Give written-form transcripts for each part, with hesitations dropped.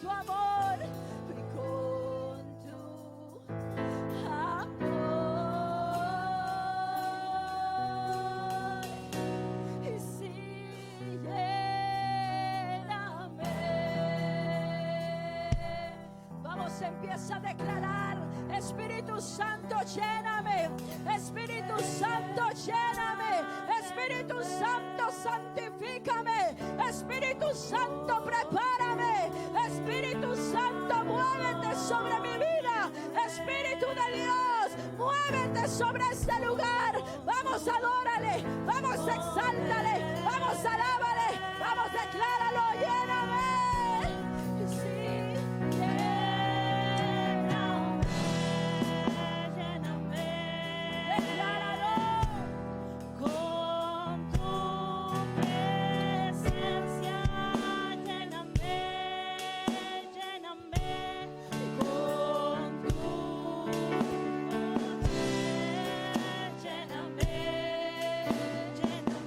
tu amor y con tu amor. Y sí, lléname. Vamos, empieza a declarar: Espíritu Santo, lléname. Espíritu Santo, lléname. Espíritu Santo, santifícame. Espíritu Santo, prepárame. Espíritu Santo, muévete sobre mi vida. Espíritu de Dios, muévete sobre este lugar. Vamos, adórale. Vamos, exáltale. Vamos, alábale. Vamos, decláralo. Lléname. Sí, lléname. Decláralo. Con tu presencia, lléname, lléname. Con tu poder, lléname, lléname.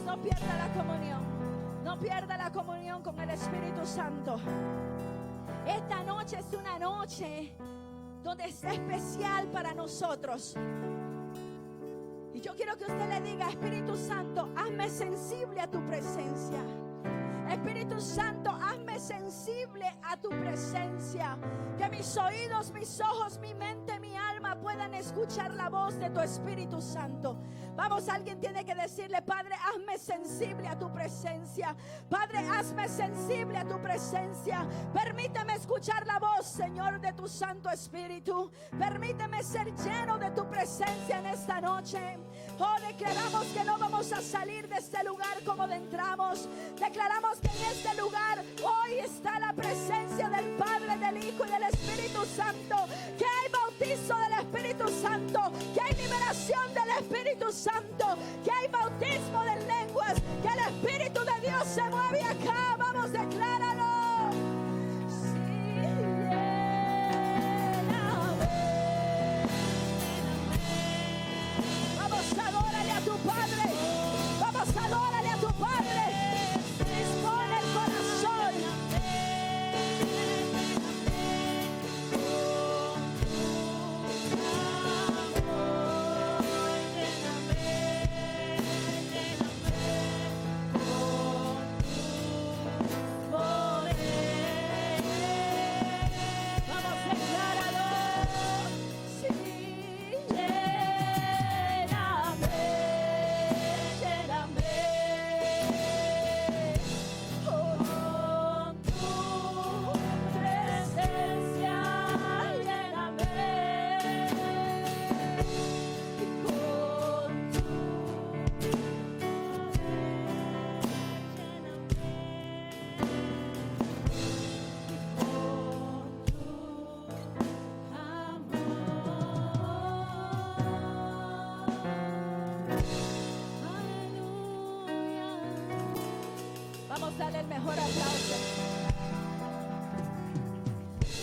No pierda la comunión. No pierda la comunión con el Espíritu Santo. Esta noche es una noche donde es especial para nosotros. Y yo quiero que usted le diga: Espíritu Santo, hazme sensible a tu presencia. Espíritu Santo, hazme sensible a tu presencia. Que mis oídos, mis ojos, mi mente, mi alma puedan escuchar la voz de tu Espíritu Santo. Vamos, alguien tiene que decirle: Padre, hazme sensible a tu presencia. Padre, hazme sensible a tu presencia. Permíteme escuchar la voz, Señor, de tu Santo Espíritu. Permíteme ser lleno de tu presencia en esta noche. Oh, declaramos que no vamos a salir de este lugar como entramos. Declaramos que en este lugar hoy está la presencia del Padre, del Hijo y del Espíritu Santo. Que hay bautizo del Espíritu Santo. Que hay liberación del Espíritu Santo. Que hay bautismo de lenguas. Que el Espíritu de Dios se mueve acá. Vamos, decláralo. Sí, vamos, adórale a tu Padre. Vamos, adórale a tu Padre. Dispone el corazón. aplauso.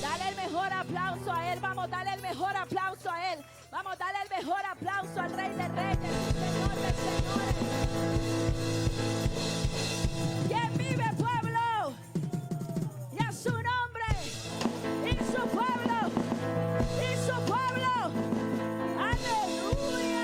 Dale el mejor aplauso a Él. Vamos, dale el mejor aplauso a Él. Vamos, dale el mejor aplauso al Rey de Reyes, Señor de Señores. ¿Quién vive, pueblo? Y a su nombre. Y su pueblo. Y su pueblo. Aleluya.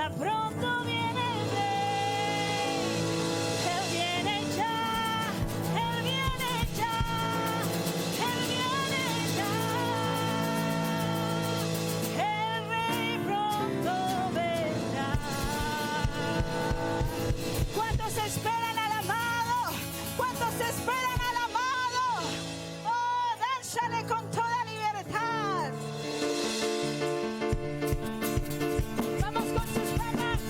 ya pronto viene el Rey. Él viene ya, Él viene ya, Él viene ya. El Rey pronto vendrá. ¿Cuántos esperan al amado? ¿Cuántos esperan al amado? Oh, dánzale con toda libertad. Vamos con sus palmas.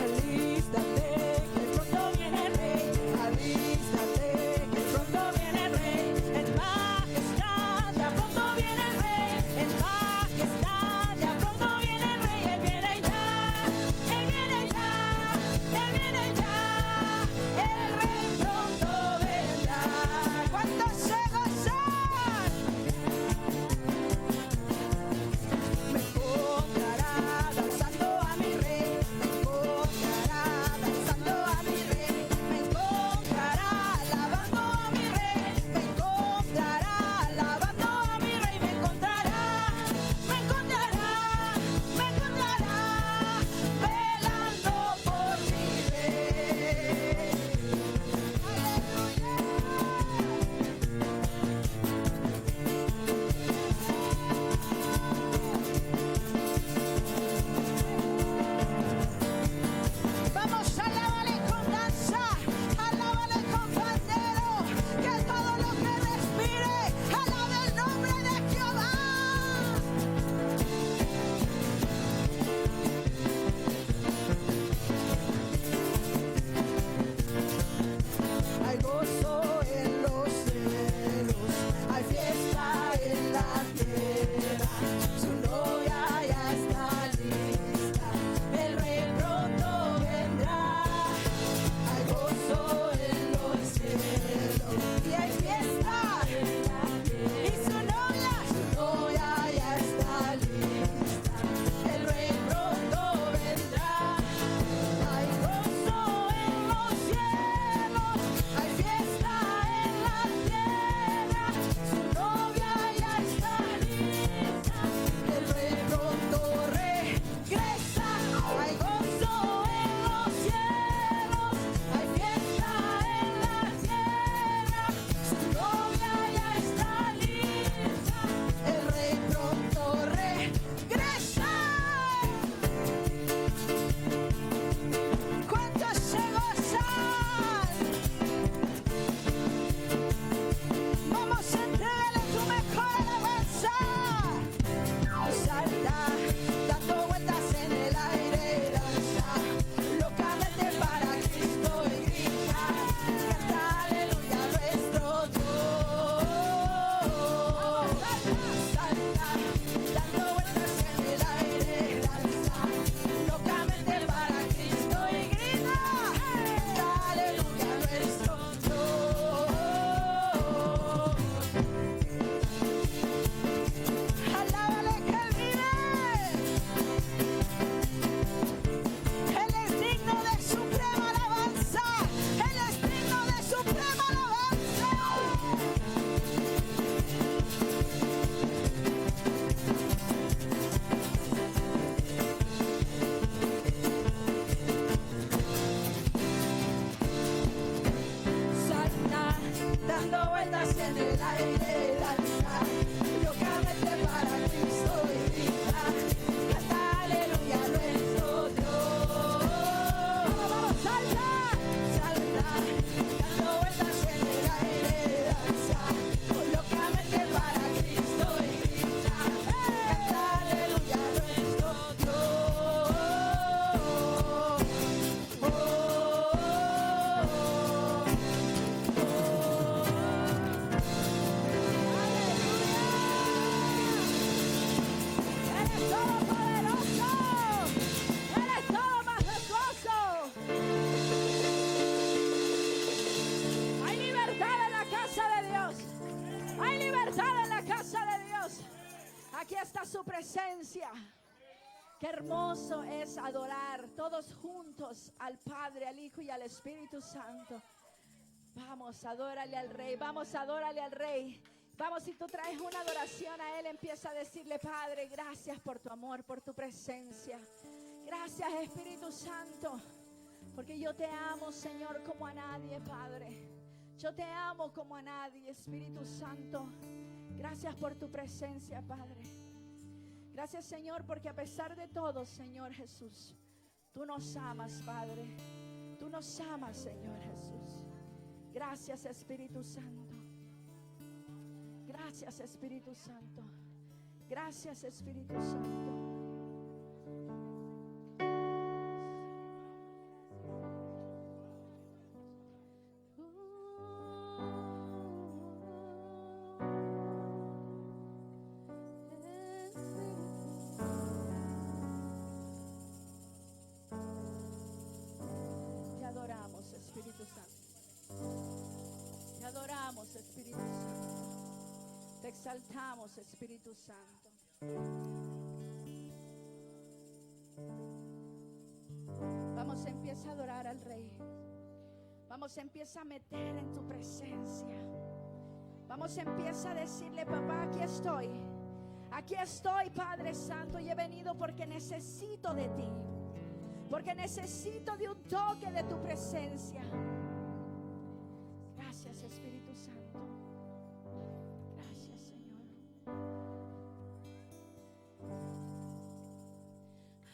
Alístate, que pronto viene el Rey. Alístate, que pronto viene el Rey. En majestad, ya pronto viene el Rey. En majestad, ya pronto viene el Rey. Él viene ya, Él viene ya, Él viene ya. El Rey pronto vendrá. ¿Cuántos se gozan? Me encontrará danzando a mi Rey. Me encontrará danzando a mi Rey. Me encontrará alabando a mi Rey. Me encontrará alabando a mi Rey. Me encontrará, me encontrará, me encontrará velando por mi Rey. Vamos, alábale con danza, alábale con pandero, que todo lo que respire, alabe el nombre de Jehová. Hay gozo en los cielos, hay fiesta en la tierra, su novia ya está lista, el Rey pronto vendrá. Hay gozo en los cielos y hay fiesta y su novia ya está lista, el Rey pronto vendrá. Hay gozo en los cielos, hay fiesta en la tierra, su novia ya está lista, el Rey pronto regresa. Hay gozo en los cielos, hay fiesta en la tierra, su novia ya está lista, el Rey pronto regresa. ¿Cuántos se gozan? Vamos, entrégale tu mejor alabanza. Salta, dando vueltas en el aire, danza locamente para Cristo y grita, canta aleluya a nuestro Dios. Salta, dando vueltas en el aire, danza locamente para Cristo y grita, canta aleluya a nuestro Dios. Alábale que Él vive. Él es digno de suprema alabanza. Él es digno de suprema alabanza. Salta, dando vueltas en el aire, danza locamente para Cristo y grita, canta aleluya a nuestro Dios. Vamos, salta, salta, dando vueltas en el aire, danza locamente para Cristo y grita, canta aleluya a nuestro Dios. Eres todopoderoso, eres todo majestuoso. Hay libertad en la casa de Dios, hay libertad en la casa de Dios. Aquí está su presencia. Qué hermoso es adorar todos juntos al Padre, al Hijo y al Espíritu Santo. Vamos, adórale al Rey. Vamos, adórale al Rey. Vamos, si tú traes una adoración a Él, empieza a decirle: Padre, gracias por tu amor, por tu presencia. Gracias, Espíritu Santo, porque yo te amo, Señor, como a nadie, Padre. Yo te amo como a nadie, Espíritu Santo. Gracias por tu presencia, Padre. Gracias, Señor, porque a pesar de todo, Señor Jesús, tú nos amas, Padre. Tú nos amas, Señor Jesús. Gracias, Espíritu Santo. Gracias, Espíritu Santo. Gracias, Espíritu Santo. Te adoramos, Espíritu Santo. Te adoramos, Espíritu Santo. Te exaltamos, Espíritu Santo. Vamos, empieza a adorar al Rey. Vamos, empieza a meter en tu presencia. Vamos, empieza a decirle: papá, aquí estoy. Aquí estoy, Padre Santo, y he venido porque necesito de ti. Porque necesito de un toque de tu presencia. Gracias, Espíritu Santo. Gracias, Señor.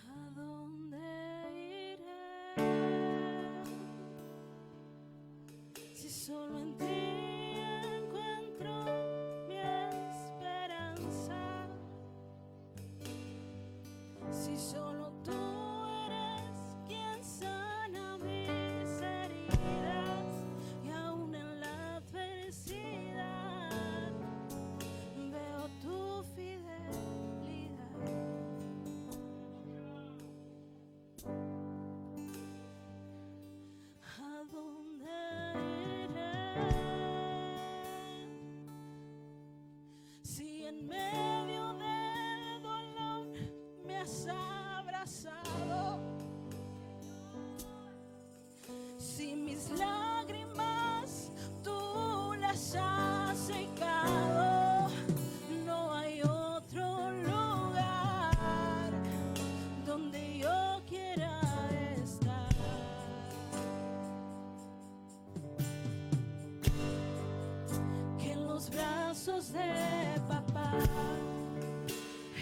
¿A dónde iré? Si solo en ti encuentro mi esperanza. Si solo tú de papá,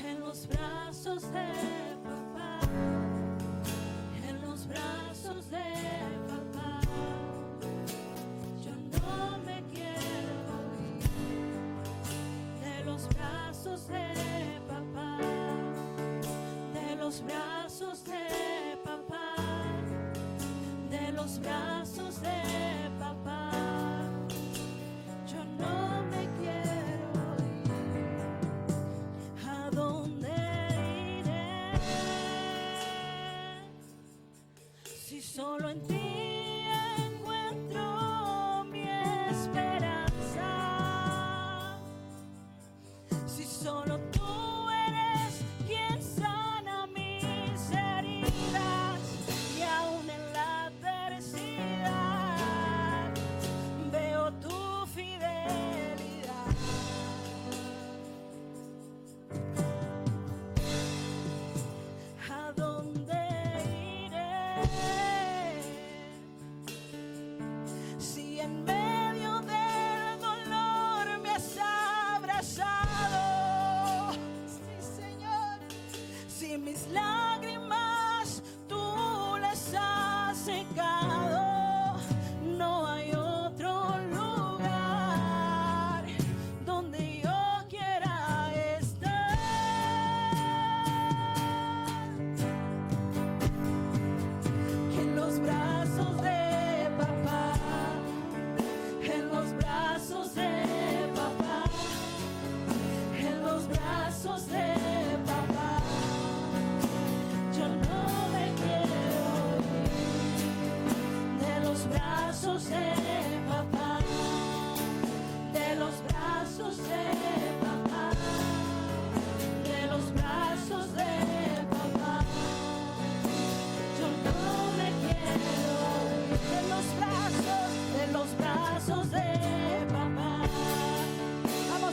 en los brazos de papá, en los brazos de papá, yo no me quiero ir, de los brazos de papá, de los brazos de papá, de los brazos de papá, yo no me quiero. Solo en ti encuentro mi esperanza. Si solo tú eres quien sana mis heridas y aún en la adversidad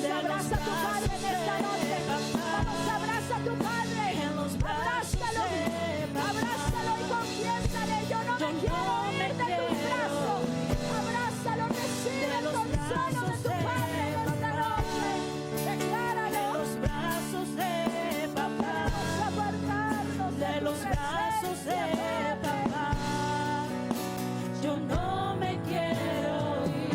Vamos, abraza a tu Padre en esta noche. Vamos, abraza a tu Padre. Abrázalo. Abrázalo y confiésale. Yo no me quiero ir de tus brazos. Abrázalo, recibe el consuelo de tu Padre en esta noche. Decláralo. De los brazos de papá. Vamos a apartarnos De los brazos de papá. Yo no me quiero ir.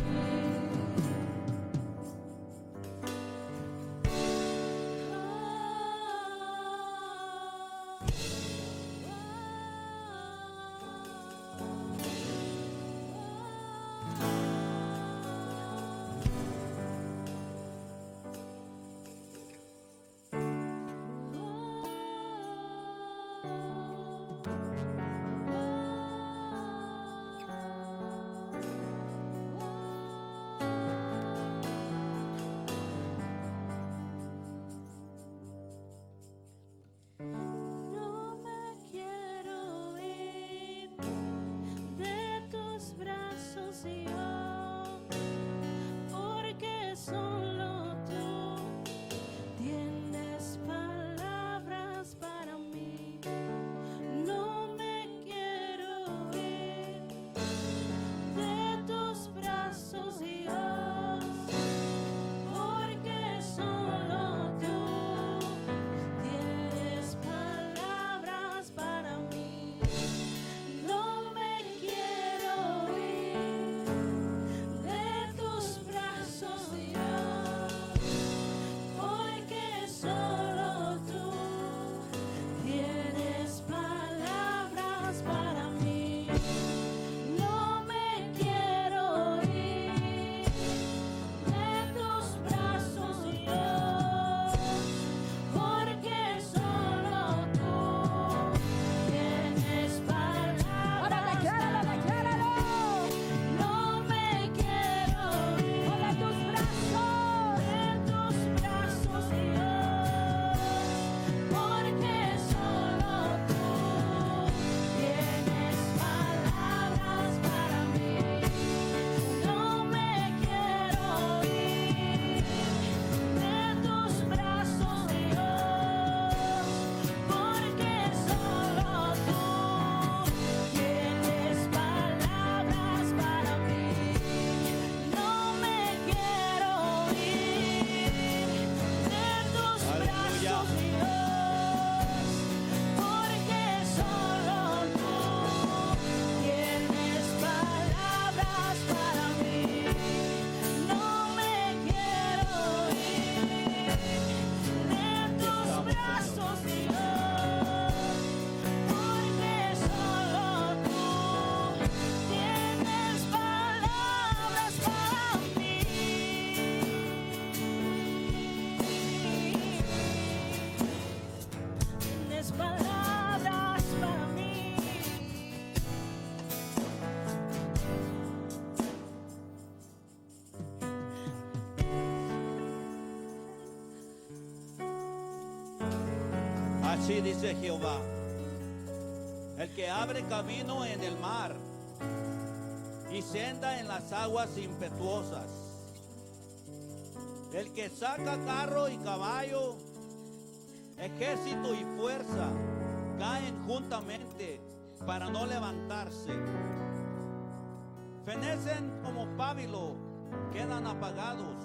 No me quiero ir de tus brazos y yo, porque solo tú tienes palabras para mí. No me quiero ir de tus brazos y yo, porque solo tú tienes palabras para mí. No me quiero ir de tus brazos, Dios, porque solo tú tienes palabras para mí. No me quiero ir de tus brazos, Dios, porque solo tú tienes Ahora palabras decláralo, para mí. decláralo. No me quiero ir Hola tus brazos. de tus brazos, Dios, porque solo tú tienes palabras para mí. No me quiero ir de tus brazos, Dios, porque solo tú tienes palabras para mí. No me quiero ir de tus Aleluya. brazos, Dios, porque solo tú tienes palabras para mí. No me quiero ir de tus brazos, Dios, porque solo tú tienes palabras para mí. Tienes palabras para mí. Así dice Jehová, el que abre camino en el mar y senda en las aguas impetuosas, el que saca carro y caballo, ejército y fuerza, caen juntamente para no levantarse. Fenecen como pábilo, quedan apagados.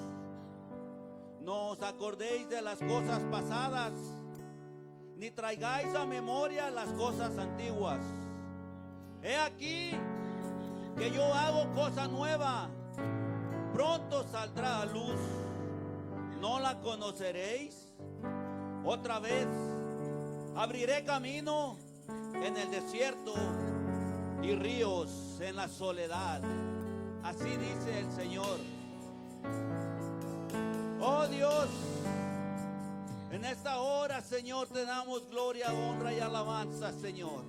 No os acordéis de las cosas pasadas, ni traigáis a memoria las cosas antiguas. He aquí que yo hago cosa nueva, pronto saldrá a luz. ¿No la conoceréis? Otra vez abriré camino en el desierto y ríos en la soledad. Así dice el Señor. Oh Dios, en esta hora, Señor, te damos gloria, honra y alabanza, Señor.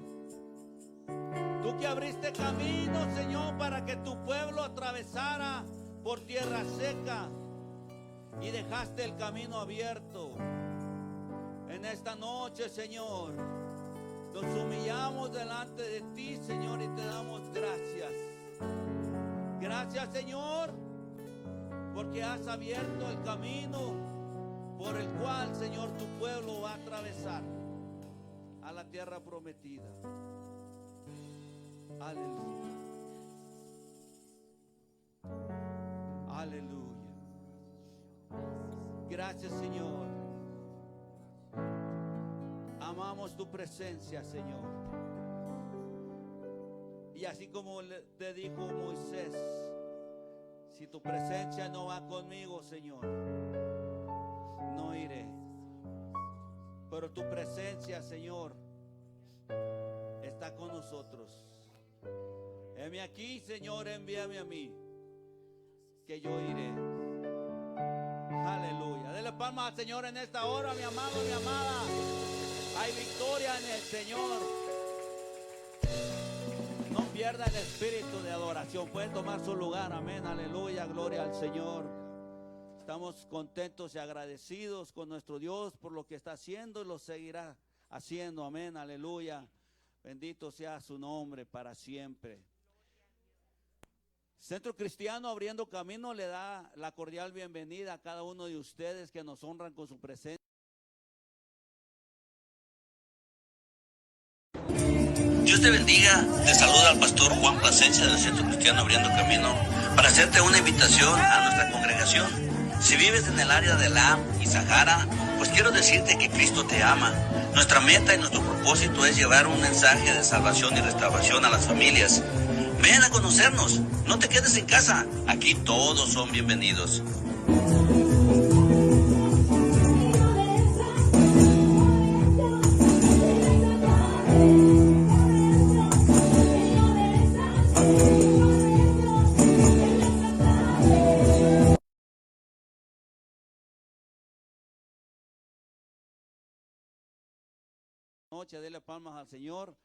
Tú que abriste camino, Señor, para que tu pueblo atravesara por tierra seca y dejaste el camino abierto. En esta noche, Señor, nos humillamos delante de ti, Señor, y te damos gracias. Gracias, Señor, porque has abierto el camino por el cual, Señor, tu pueblo va a atravesar a la tierra prometida. Aleluya. Aleluya. Gracias, Señor. Amamos tu presencia, Señor. Y así como te dijo Moisés, si tu presencia no va conmigo, Señor, no iré. Pero tu presencia, Señor, está con nosotros. Heme aquí, Señor, envíame a mí, que yo iré. Aleluya. Dele palmas al Señor en esta hora, mi amado, mi amada. Hay victoria en el Señor. No pierda el espíritu de adoración. Pueden tomar su lugar. Amén. Aleluya. Gloria al Señor. Estamos contentos y agradecidos con nuestro Dios por lo que está haciendo y lo seguirá haciendo. Amén. Aleluya. Bendito sea su nombre para siempre. Centro Cristiano Abriendo Camino le da la cordial bienvenida a cada uno de ustedes que nos honran con su presencia. Dios te bendiga, te saluda el pastor Juan Plasencia del Centro Cristiano Abriendo Camino para hacerte una invitación a nuestra congregación. Si vives en el área de Lam y Sahara, pues quiero decirte que Cristo te ama. Nuestra meta y nuestro propósito es llevar un mensaje de salvación y restauración a las familias. Ven a conocernos, no te quedes en casa, aquí todos son bienvenidos. Noche, dele palmas al Señor,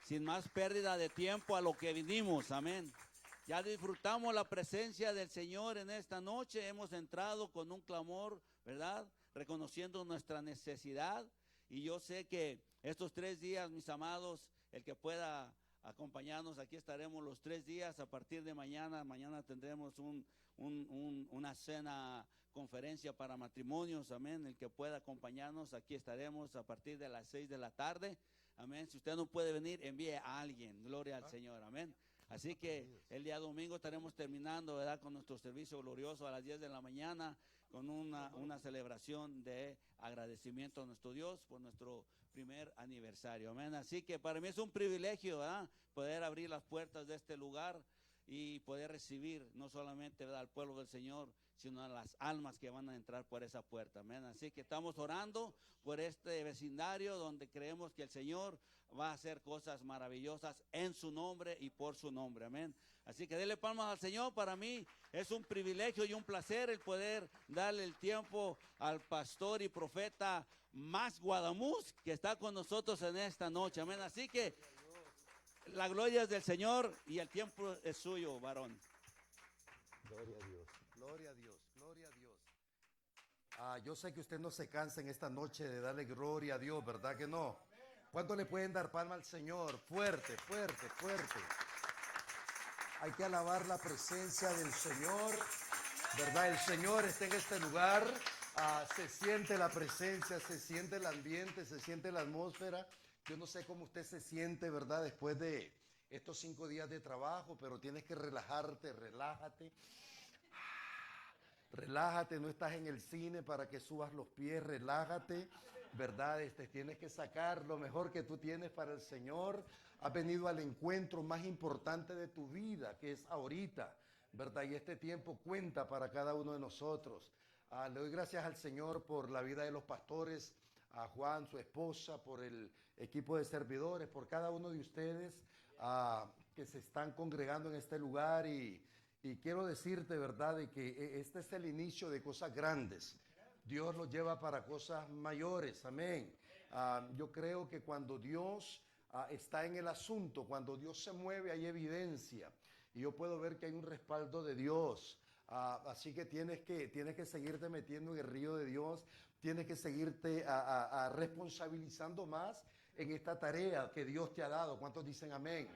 sin más pérdida de tiempo a lo que vinimos, amén. Ya disfrutamos la presencia del Señor en esta noche, hemos entrado con un clamor, ¿verdad? Reconociendo nuestra necesidad, y yo sé que estos 3 días, mis amados, el que pueda acompañarnos, aquí estaremos los 3 días, a partir de mañana tendremos una cena, conferencia para matrimonios, amén. El que pueda acompañarnos, aquí estaremos a partir de las 6 de la tarde, amén. Si usted no puede venir, envíe a alguien, gloria al Señor, amén. Así que el día domingo estaremos terminando, ¿verdad?, con nuestro servicio glorioso a las 10 de la mañana, con una celebración de agradecimiento a nuestro Dios por nuestro primer aniversario, amén. Así que para mí es un privilegio, ¿verdad?, poder abrir las puertas de este lugar y poder recibir no solamente, ¿verdad?, al pueblo del Señor, sino a las almas que van a entrar por esa puerta, amén. Así que estamos orando por este vecindario donde creemos que el Señor va a hacer cosas maravillosas en su nombre y por su nombre, amén. Así que dele palmas al Señor. Para mí es un privilegio y un placer el poder darle el tiempo al pastor y profeta Max Guadamuz, que está con nosotros en esta noche, amén. Así que la gloria es del Señor y el tiempo es suyo, varón. Gloria a Dios, gloria a Dios, gloria a Dios. Yo sé que usted no se cansa en esta noche de darle gloria a Dios, ¿verdad que no? ¿Cuánto le pueden dar palma al Señor? Fuerte, fuerte, fuerte. Hay que alabar la presencia del Señor, ¿verdad? El Señor está en este lugar. Se siente la presencia, se siente el ambiente, se siente la atmósfera. Yo no sé cómo usted se siente, ¿verdad?, después de estos 5 días de trabajo, pero tienes que relajarte, relájate. Relájate, no estás en el cine para que subas los pies, relájate, ¿verdad? Tienes que sacar lo mejor que tú tienes para el Señor. Has venido al encuentro más importante de tu vida, que es ahorita, ¿verdad? Y este tiempo cuenta para cada uno de nosotros. Le doy gracias al Señor por la vida de los pastores, a Juan, su esposa, por el equipo de servidores, por cada uno de ustedes que se están congregando en este lugar y quiero decirte, ¿verdad?, de que este es el inicio de cosas grandes. Dios los lleva para cosas mayores, amén. Yo creo que cuando Dios está en el asunto, cuando Dios se mueve, hay evidencia. Y yo puedo ver que hay un respaldo de Dios. Así que tienes que seguirte metiendo en el río de Dios, tienes que seguirte responsabilizando más en esta tarea que Dios te ha dado. ¿Cuántos dicen amén?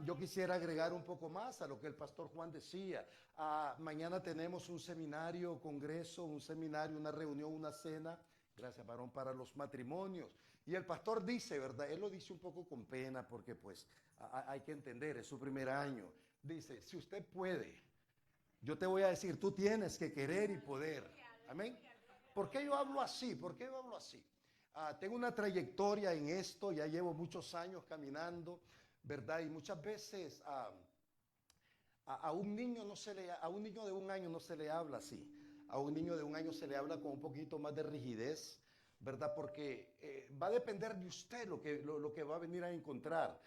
Yo quisiera agregar un poco más a lo que el pastor Juan decía. Mañana tenemos un seminario, congreso, un seminario, una reunión, una cena, gracias varón, para los matrimonios. Y el pastor dice, ¿verdad? Él lo dice un poco con pena porque pues hay que entender, es su primer año. Dice, si usted puede, yo te voy a decir, tú tienes que querer y poder. Amén. ¿Por qué yo hablo así? ¿Por qué yo hablo así? Tengo una trayectoria en esto, ya llevo muchos años caminando, ¿verdad? Y muchas veces a un niño a un niño de un año no se le habla así. A un niño de un año se le habla con un poquito más de rigidez, ¿verdad? Porque va a depender de usted lo que va a venir a encontrar.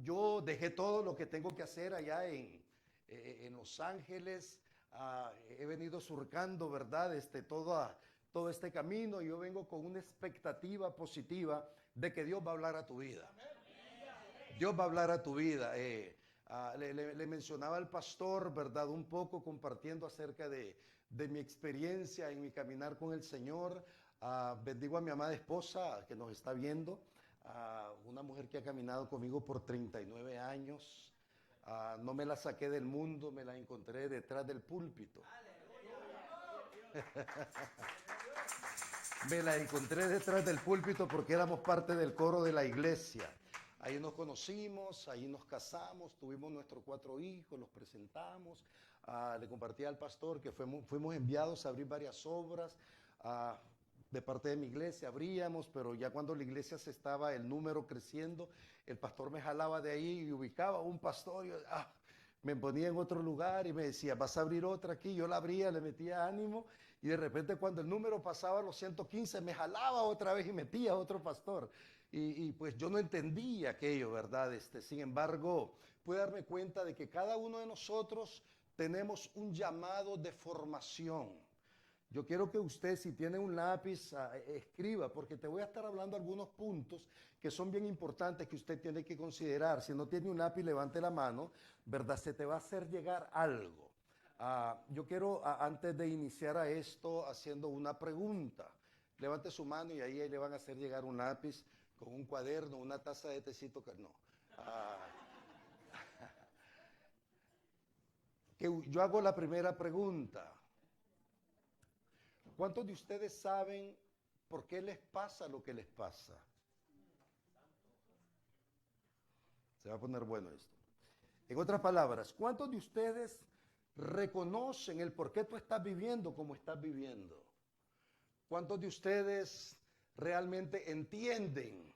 Yo dejé todo lo que tengo que hacer allá en Los Ángeles. He venido surcando, ¿verdad? Todo este camino. Y yo vengo con una expectativa positiva de que Dios va a hablar a tu vida. Dios va a hablar a tu vida. Le mencionaba al pastor, ¿verdad? Un poco compartiendo acerca de mi experiencia en mi caminar con el Señor. Bendigo a mi amada esposa que nos está viendo. Una mujer que ha caminado conmigo por 39 años. No me la saqué del mundo, me la encontré detrás del púlpito. Me la encontré detrás del púlpito porque éramos parte del coro de la iglesia. Ahí nos conocimos, ahí nos casamos, tuvimos nuestros 4 hijos, los presentamos. Le compartí al pastor que fuimos enviados a abrir varias obras de parte de mi iglesia, abríamos, pero ya cuando la iglesia se estaba el número creciendo, el pastor me jalaba de ahí y ubicaba a un pastor, me ponía en otro lugar y me decía, vas a abrir otra aquí, yo la abría, le metía ánimo y de repente cuando el número pasaba a los 115 me jalaba otra vez y metía a otro pastor. Y pues yo no entendía aquello, ¿verdad? Sin embargo, pude darme cuenta de que cada uno de nosotros tenemos un llamado de formación. Yo quiero que usted, si tiene un lápiz, escriba, porque te voy a estar hablando algunos puntos que son bien importantes que usted tiene que considerar. Si no tiene un lápiz, levante la mano, ¿verdad? Se te va a hacer llegar algo. Yo quiero, antes de iniciar a esto, haciendo una pregunta. Levante su mano y ahí le van a hacer llegar un lápiz con un cuaderno, una taza de tecito, no. Yo hago la primera pregunta. ¿Cuántos de ustedes saben por qué les pasa lo que les pasa? Se va a poner bueno esto. En otras palabras, ¿cuántos de ustedes reconocen el por qué tú estás viviendo como estás viviendo? ¿Cuántos de ustedes realmente entienden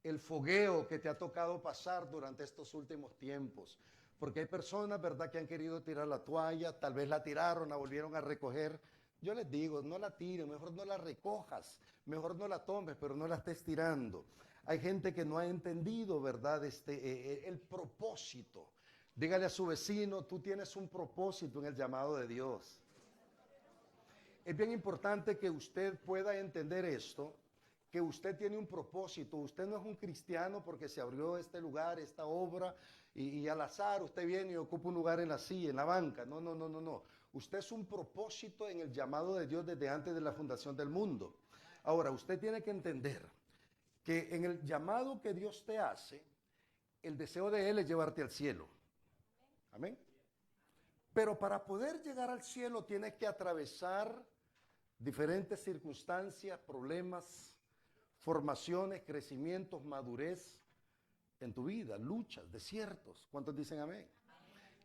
el fogueo que te ha tocado pasar durante estos últimos tiempos? Porque hay personas, ¿verdad?, que han querido tirar la toalla, tal vez la tiraron, la volvieron a recoger. Yo les digo, no la tires, mejor no la recojas, mejor no la tomes, pero no la estés tirando. Hay gente que no ha entendido, ¿verdad?, el propósito. Dígale a su vecino, tú tienes un propósito en el llamado de Dios. Es bien importante que usted pueda entender esto, que usted tiene un propósito. Usted no es un cristiano porque se abrió este lugar, esta obra, y al azar usted viene y ocupa un lugar en la silla, en la banca. No, no, no, no, no. Usted es un propósito en el llamado de Dios desde antes de la fundación del mundo. Ahora, usted tiene que entender que en el llamado que Dios te hace, el deseo de Él es llevarte al cielo. Amén. Pero para poder llegar al cielo tienes que atravesar diferentes circunstancias, problemas, formaciones, crecimientos, madurez en tu vida, luchas, desiertos. ¿Cuántos dicen amén?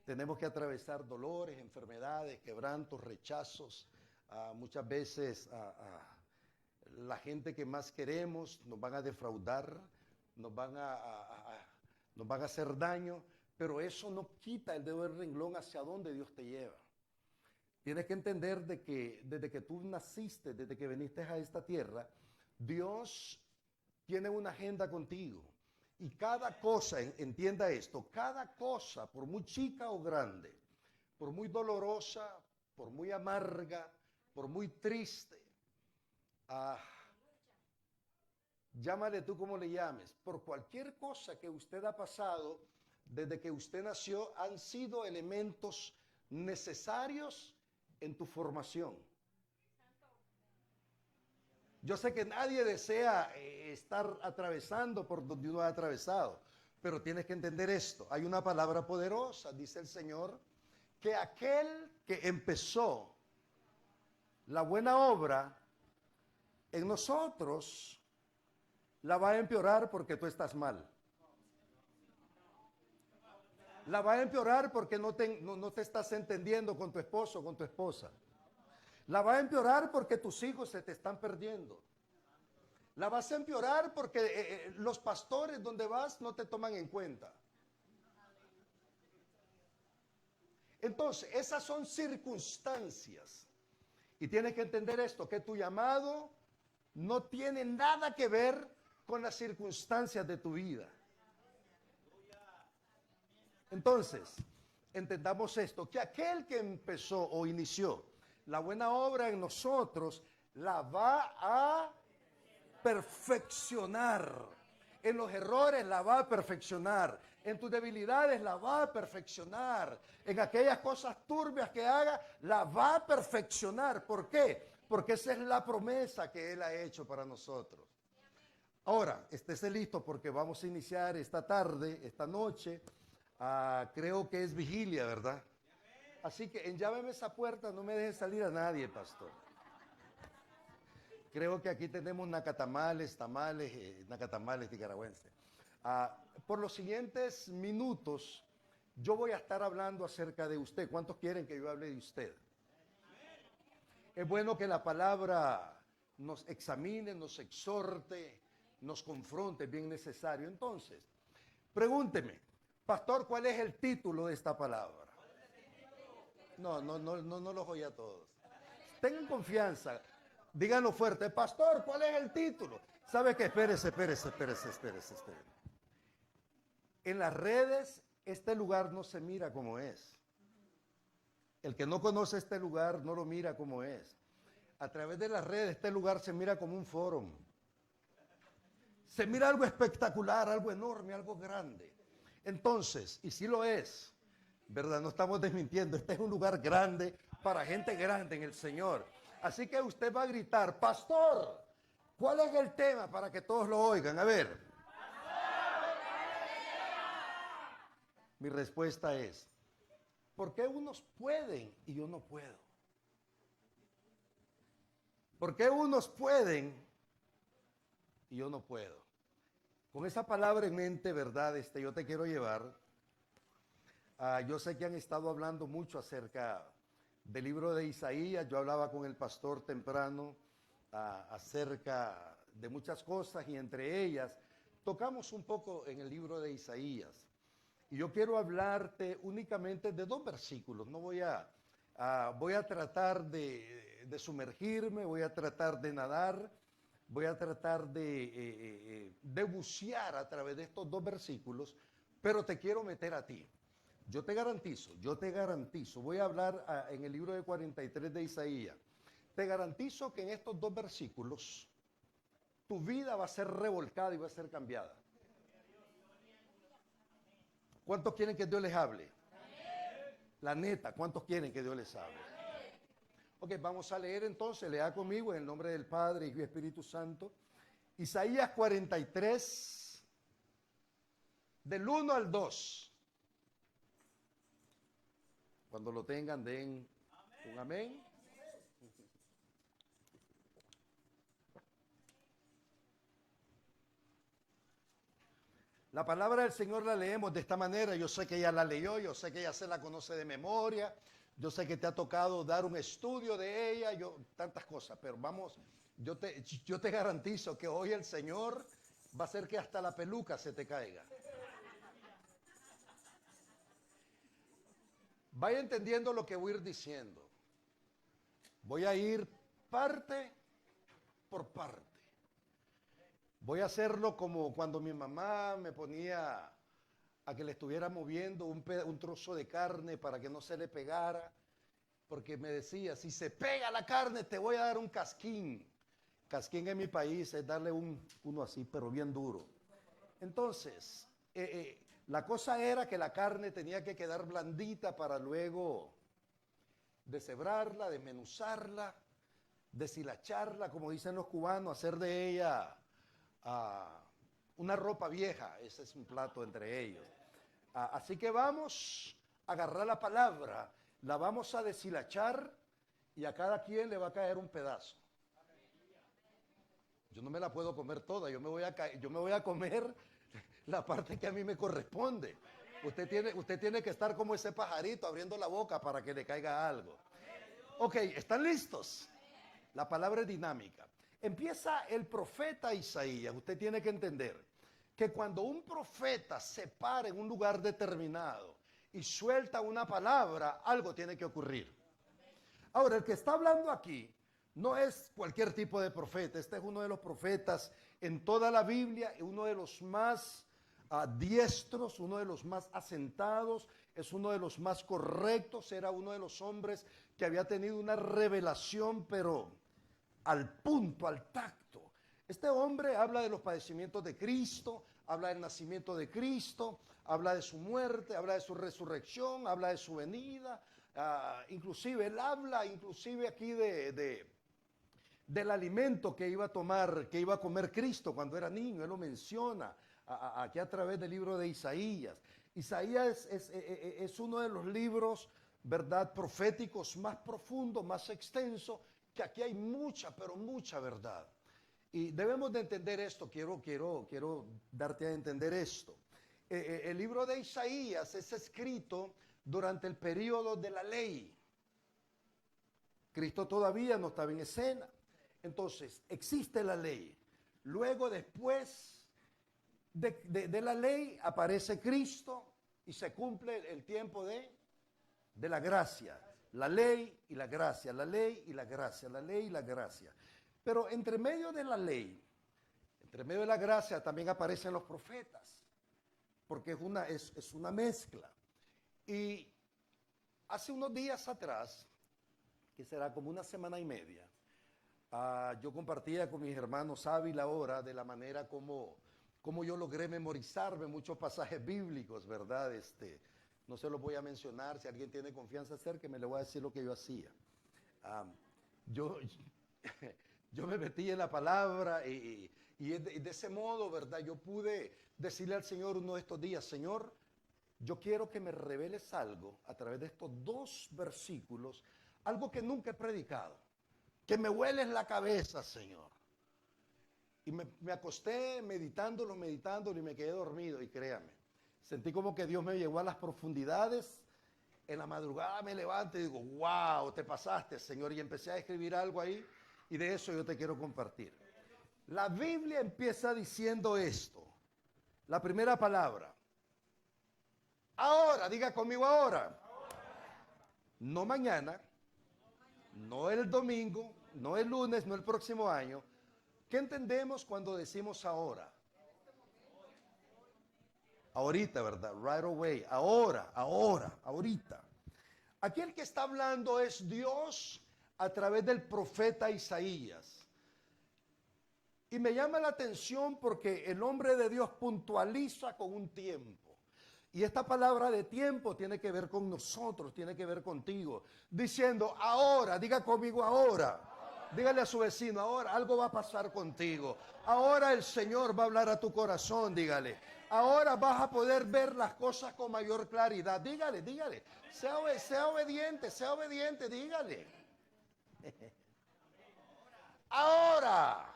Tenemos que atravesar dolores, enfermedades, quebrantos, rechazos. Muchas veces la gente que más queremos nos van a defraudar, nos van a hacer daño, pero eso no quita el dedo del renglón hacia donde Dios te lleva. Tienes que entender de que desde que tú naciste, desde que viniste a esta tierra, Dios tiene una agenda contigo. Y cada cosa, entienda esto, cada cosa, por muy chica o grande, por muy dolorosa, por muy amarga, por muy triste, llámale tú como le llames, por cualquier cosa que usted ha pasado desde que usted nació, han sido elementos necesarios en tu formación. Yo sé que nadie desea estar atravesando por donde uno ha atravesado, Pero tienes que entender esto. Hay una palabra poderosa, dice el Señor, que aquel que empezó la buena obra en nosotros, la va a empeorar porque tú estás mal. La va a empeorar porque no te estás entendiendo con tu esposo o con tu esposa. La va a empeorar porque tus hijos se te están perdiendo. La vas a empeorar porque los pastores donde vas no te toman en cuenta. Entonces, esas son circunstancias. Y tienes que entender esto, que tu llamado no tiene nada que ver con las circunstancias de tu vida. Entonces, entendamos esto, que aquel que empezó o inició la buena obra en nosotros, la va a perfeccionar. En los errores la va a perfeccionar. En tus debilidades la va a perfeccionar. En aquellas cosas turbias que haga, la va a perfeccionar. ¿Por qué? Porque esa es la promesa que Él ha hecho para nosotros. Ahora, estése listo porque vamos a iniciar esta tarde, esta noche. Creo que es vigilia, ¿verdad? Así que enlláveme esa puerta, no me dejen salir a nadie, pastor. Creo que aquí tenemos nacatamales, tamales, nacatamales nicaragüenses. Por los siguientes minutos, yo voy a estar hablando acerca de usted. ¿Cuántos quieren que yo hable de usted? Es bueno que la palabra nos examine, nos exhorte, nos confronte, es bien necesario. Entonces, pregúnteme, pastor, ¿cuál es el título de esta palabra? No los oí a todos. Tengan confianza. Díganlo fuerte. Pastor, ¿cuál es el título? ¿Sabe qué? Espérese. En las redes, este lugar no se mira como es. El que no conoce este lugar no lo mira como es. A través de las redes, este lugar se mira como un foro. Se mira algo espectacular, algo enorme, algo grande. Entonces, y sí lo es, ¿verdad? No estamos desmintiendo. Este es un lugar grande para gente grande en el Señor. Así que usted va a gritar, pastor, ¿cuál es el tema para que todos lo oigan? A ver. Mi respuesta es, ¿por qué unos pueden y yo no puedo? ¿Por qué unos pueden y yo no puedo? Con esa palabra en mente, ¿verdad? Yo te quiero llevar. Yo sé que han estado hablando mucho acerca del libro de Isaías. Yo hablaba con el pastor temprano acerca de muchas cosas y entre ellas tocamos un poco en el libro de Isaías. Y yo quiero hablarte únicamente de 2 versículos. No voy a tratar de sumergirme, voy a tratar de nadar, voy a tratar de bucear a través de estos 2 versículos, pero te quiero meter a ti. Yo te garantizo, voy a hablar en el libro de 43 de Isaías, te garantizo que en estos 2 versículos tu vida va a ser revolcada y va a ser cambiada. ¿Cuántos quieren que Dios les hable? La neta, ¿cuántos quieren que Dios les hable? Ok, vamos a leer entonces, lea conmigo en el nombre del Padre, Hijo y Espíritu Santo. Isaías 43, del 1 al 2. Cuando lo tengan, den un amén. La palabra del Señor la leemos de esta manera. Yo sé que ella la leyó, yo sé que ella se la conoce de memoria, yo sé que te ha tocado dar un estudio de ella, tantas cosas, pero vamos, yo te garantizo que hoy el Señor va a hacer que hasta la peluca se te caiga. Vaya entendiendo lo que voy a ir diciendo. Voy a ir parte por parte. Voy a hacerlo como cuando mi mamá me ponía a que le estuviera moviendo un trozo de carne para que no se le pegara, porque me decía, si se pega la carne te voy a dar un casquín. Casquín en mi país es darle uno así, pero bien duro. Entonces, la cosa era que la carne tenía que quedar blandita para luego deshebrarla, desmenuzarla, deshilacharla, como dicen los cubanos, hacer de ella una ropa vieja. Ese es un plato entre ellos. Así que vamos a agarrar la palabra, la vamos a deshilachar y a cada quien le va a caer un pedazo. Yo no me la puedo comer toda, yo me voy a comer la parte que a mí me corresponde. Usted tiene que estar como ese pajarito abriendo la boca para que le caiga algo. Ok, ¿están listos? La palabra es dinámica. Empieza el profeta Isaías. Usted tiene que entender que cuando un profeta se para en un lugar determinado y suelta una palabra, algo tiene que ocurrir. Ahora, el que está hablando aquí no es cualquier tipo de profeta. Este es uno de los profetas en toda la Biblia, uno de los más diestros, uno de los más asentados, es uno de los más correctos, era uno de los hombres que había tenido una revelación, pero al punto, al tacto. Este hombre habla de los padecimientos de Cristo, habla del nacimiento de Cristo, habla de su muerte, habla de su resurrección, habla de su venida, inclusive él habla inclusive aquí del alimento que iba a tomar, que iba a comer Cristo cuando era niño. Él lo menciona aquí a través del libro de Isaías. Isaías es uno de los libros, ¿verdad?, proféticos más profundos, más extensos, que aquí hay mucha, pero mucha verdad. Y debemos de entender esto, quiero darte a entender esto. El libro de Isaías es escrito durante el periodo de la ley. Cristo todavía no estaba en escena. Entonces, existe la ley. Luego, después de la ley, aparece Cristo y se cumple el tiempo de la gracia. La ley y la gracia, la ley y la gracia, la ley y la gracia. Pero entre medio de la ley, entre medio de la gracia, también aparecen los profetas, porque es una mezcla. Y hace unos días atrás, que será como una semana y media, yo compartía con mis hermanos Ávila ahora de la manera como yo logré memorizarme muchos pasajes bíblicos, ¿verdad? No se los voy a mencionar. Si alguien tiene confianza, acérqueme, le voy a decir lo que yo hacía. Yo me metí en la palabra y de ese modo, ¿verdad? Yo pude decirle al Señor uno de estos días: Señor, yo quiero que me reveles algo a través de estos 2 versículos, algo que nunca he predicado, que me hueles la cabeza, Señor. Y me acosté meditándolo y me quedé dormido, y créame, sentí como que Dios me llevó a las profundidades. En la madrugada me levanto y digo: wow, te pasaste, Señor, y empecé a escribir algo ahí, y de eso yo te quiero compartir. La Biblia empieza diciendo esto, la primera palabra: ahora, diga conmigo ahora. No mañana, no el domingo, no el lunes, no el próximo año. ¿Qué entendemos cuando decimos ahora? Ahorita, ¿verdad? Right away. Ahora, ahorita. Aquí el que está hablando es Dios a través del profeta Isaías. Y me llama la atención porque el hombre de Dios puntualiza con un tiempo. Y esta palabra de tiempo tiene que ver con nosotros, tiene que ver contigo. Diciendo ahora, diga conmigo ahora. Dígale a su vecino: ahora algo va a pasar contigo. Ahora el Señor va a hablar a tu corazón, dígale. Ahora vas a poder ver las cosas con mayor claridad. Dígale. Sea obediente, dígale. Ahora.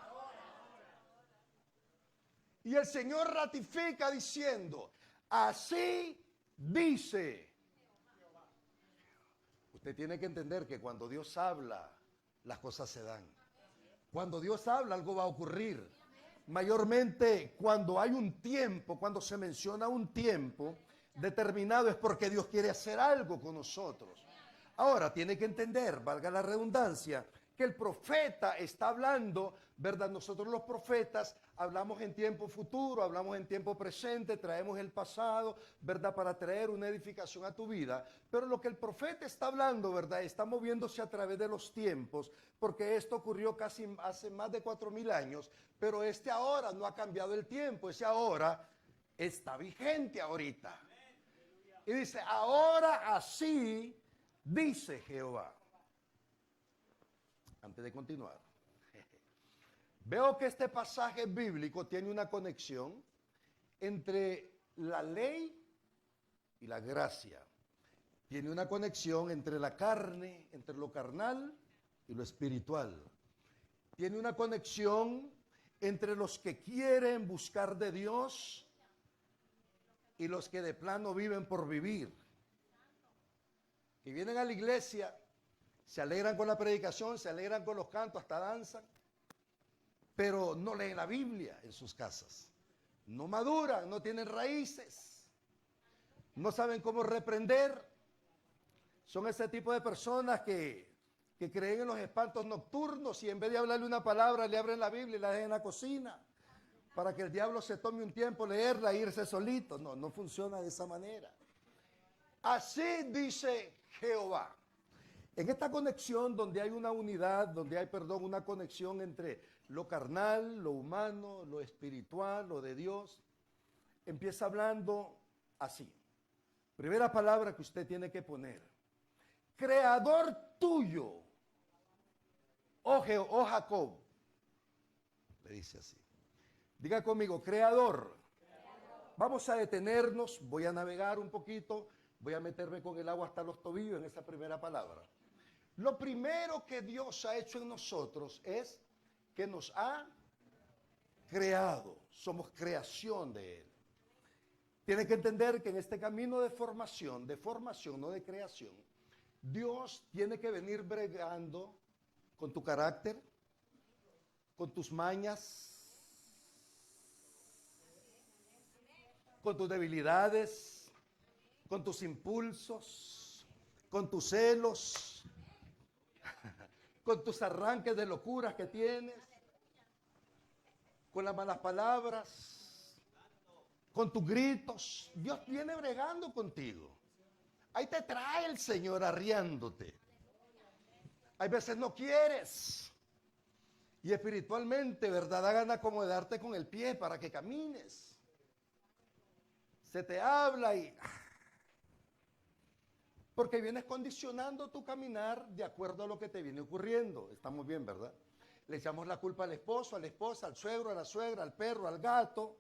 Y el Señor ratifica diciendo: así dice. Usted tiene que entender que cuando Dios habla, las cosas se dan. Cuando Dios habla, algo va a ocurrir. Mayormente cuando hay un tiempo, cuando se menciona un tiempo determinado, es porque Dios quiere hacer algo con nosotros. Ahora, tiene que entender, valga la redundancia, que el profeta está hablando, ¿verdad? Nosotros los profetas hablamos en tiempo futuro, hablamos en tiempo presente, traemos el pasado, ¿verdad? Para traer una edificación a tu vida. Pero lo que el profeta está hablando, ¿verdad? Está moviéndose a través de los tiempos, porque esto ocurrió casi hace más de 4000 años, pero ahora no ha cambiado el tiempo, ese ahora está vigente ahorita. Y dice: ahora así dice Jehová. Antes de continuar, veo que este pasaje bíblico tiene una conexión entre la ley y la gracia. Tiene una conexión entre la carne, entre lo carnal y lo espiritual. Tiene una conexión entre los que quieren buscar de Dios y los que de plano viven por vivir. Que vienen a la iglesia, se alegran con la predicación, se alegran con los cantos, hasta danzan, pero no leen la Biblia en sus casas. No maduran, no tienen raíces, no saben cómo reprender. Son ese tipo de personas que creen en los espantos nocturnos y en vez de hablarle una palabra le abren la Biblia y la dejan en la cocina para que el diablo se tome un tiempo leerla e irse solito. No, no funciona de esa manera. Así dice Jehová. En esta conexión donde hay una unidad, donde hay, una conexión entre lo carnal, lo humano, lo espiritual, lo de Dios, empieza hablando así. Primera palabra que usted tiene que poner. Creador tuyo, oh Jacob. Le dice así. Diga conmigo, creador. Vamos a detenernos, voy a navegar un poquito, voy a meterme con el agua hasta los tobillos en esa primera palabra. Lo primero que Dios ha hecho en nosotros es que nos ha creado. Somos creación de Él. Tiene que entender que en este camino de formación, no de creación, Dios tiene que venir bregando con tu carácter, con tus mañas, con tus debilidades, con tus impulsos, con tus celos, con tus arranques de locuras que tienes, con las malas palabras, con tus gritos. Dios viene bregando contigo. Ahí te trae el Señor arriándote. Hay veces no quieres. Y espiritualmente, ¿verdad? Da gana como de darte con el pie para que camines. Se te habla y... Porque vienes condicionando tu caminar de acuerdo a lo que te viene ocurriendo. Estamos bien, ¿verdad? Le echamos la culpa al esposo, a la esposa, al suegro, a la suegra, al perro, al gato.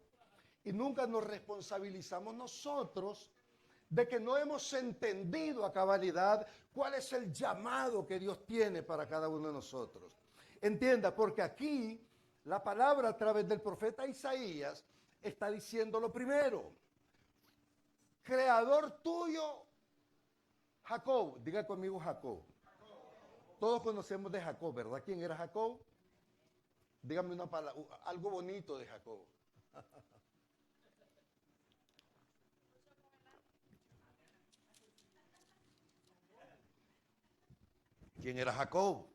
Y nunca nos responsabilizamos nosotros de que no hemos entendido a cabalidad cuál es el llamado que Dios tiene para cada uno de nosotros. Entienda, porque aquí la palabra a través del profeta Isaías está diciendo lo primero. Creador tuyo, Jacob. Diga conmigo Jacob. Todos conocemos de Jacob, ¿verdad? ¿Quién era Jacob? Dígame una palabra, algo bonito de Jacob. ¿Quién era Jacob?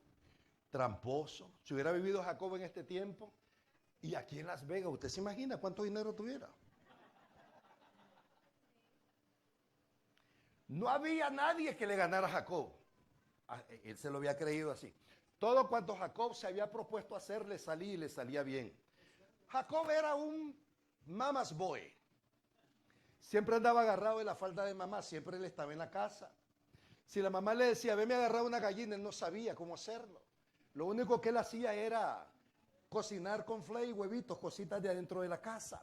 Tramposo. Si hubiera vivido Jacob en este tiempo, y aquí en Las Vegas, ¿usted se imagina cuánto dinero tuviera? No había nadie que le ganara a Jacob. Él se lo había creído así. Todo cuanto Jacob se había propuesto hacer le salía y le salía bien. Jacob era un mama's boy. Siempre andaba agarrado de la falda de mamá, siempre él estaba en la casa. Si la mamá le decía, veme a agarrar una gallina, él no sabía cómo hacerlo. Lo único que él hacía era cocinar con flay y huevitos, cositas de adentro de la casa.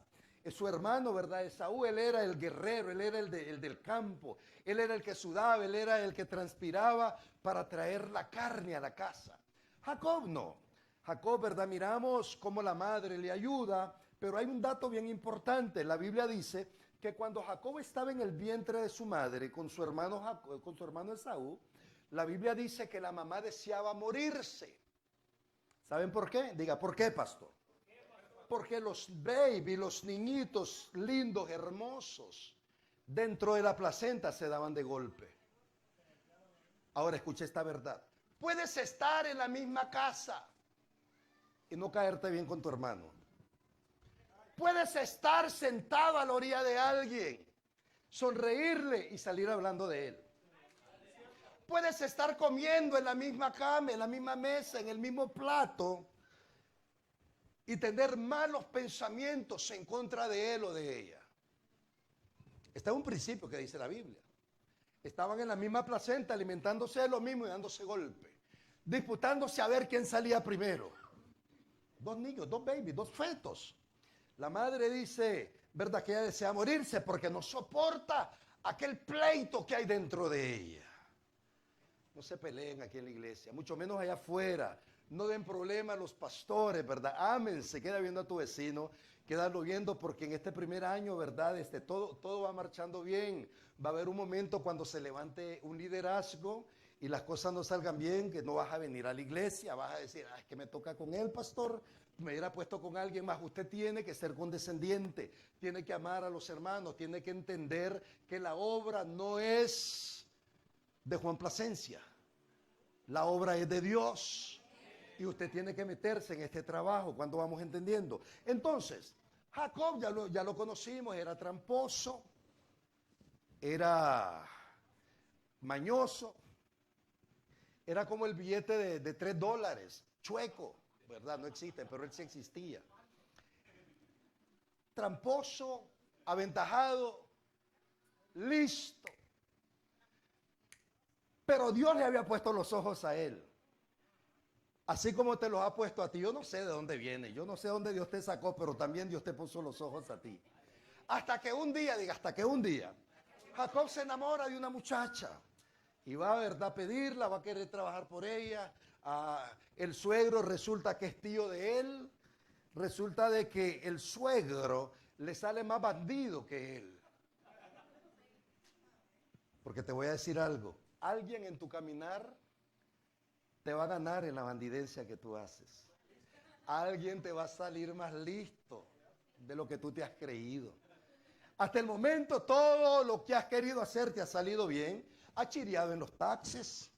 Su hermano, ¿verdad? Esaú, él era el guerrero, él era el del campo, él era el que sudaba, él era el que transpiraba para traer la carne a la casa. Jacob no. Jacob, ¿verdad? Miramos cómo la madre le ayuda, pero hay un dato bien importante. La Biblia dice que cuando Jacob estaba en el vientre de su madre con su hermano Esaú, la Biblia dice que la mamá deseaba morirse. ¿Saben por qué? Diga, ¿por qué, pastor? Porque los baby, los niñitos lindos, hermosos, dentro de la placenta se daban de golpe. Ahora escucha esta verdad. Puedes estar en la misma casa y no caerte bien con tu hermano. Puedes estar sentado a la orilla de alguien, sonreírle y salir hablando de él. Puedes estar comiendo en la misma cama, en la misma mesa, en el mismo plato y tener malos pensamientos en contra de él o de ella. Este es un principio que dice la Biblia. Estaban en la misma placenta alimentándose de lo mismo y dándose golpe, disputándose a ver quién salía primero. Dos niños, dos babies, dos fetos. La madre dice, ¿verdad? Que ella desea morirse porque no soporta aquel pleito que hay dentro de ella. No se peleen aquí en la iglesia, mucho menos allá afuera. No den problema a los pastores, ¿verdad? Ámense, queda viendo a tu vecino, quédalo viendo, porque en este primer año, ¿verdad? Todo va marchando bien. Va a haber un momento cuando se levante un liderazgo y las cosas no salgan bien, que no vas a venir a la iglesia, vas a decir, es que me toca con él, pastor, me hubiera puesto con alguien más. Usted tiene que ser condescendiente, tiene que amar a los hermanos, tiene que entender que la obra no es de Juan Plasencia, la obra es de Dios. Y usted tiene que meterse en este trabajo cuando vamos entendiendo. Entonces, Jacob ya lo conocimos, era tramposo, era mañoso, era como el billete de $3, chueco, ¿verdad? No existe, pero él sí existía. Tramposo, aventajado, listo. Pero Dios le había puesto los ojos a él. Así como te los ha puesto a ti. Yo no sé de dónde viene, yo no sé de dónde Dios te sacó, pero también Dios te puso los ojos a ti. Hasta que un día, Jacob se enamora de una muchacha y va, ¿verdad?, a pedirla, va a querer trabajar por ella. El suegro resulta que es tío de él. Resulta de que el suegro le sale más bandido que él. Porque te voy a decir algo, alguien en tu caminar te va a ganar en la bandidencia que tú haces. Alguien te va a salir más listo de lo que tú te has creído. Hasta el momento todo lo que has querido hacer te ha salido bien. Has chireado en los taxis,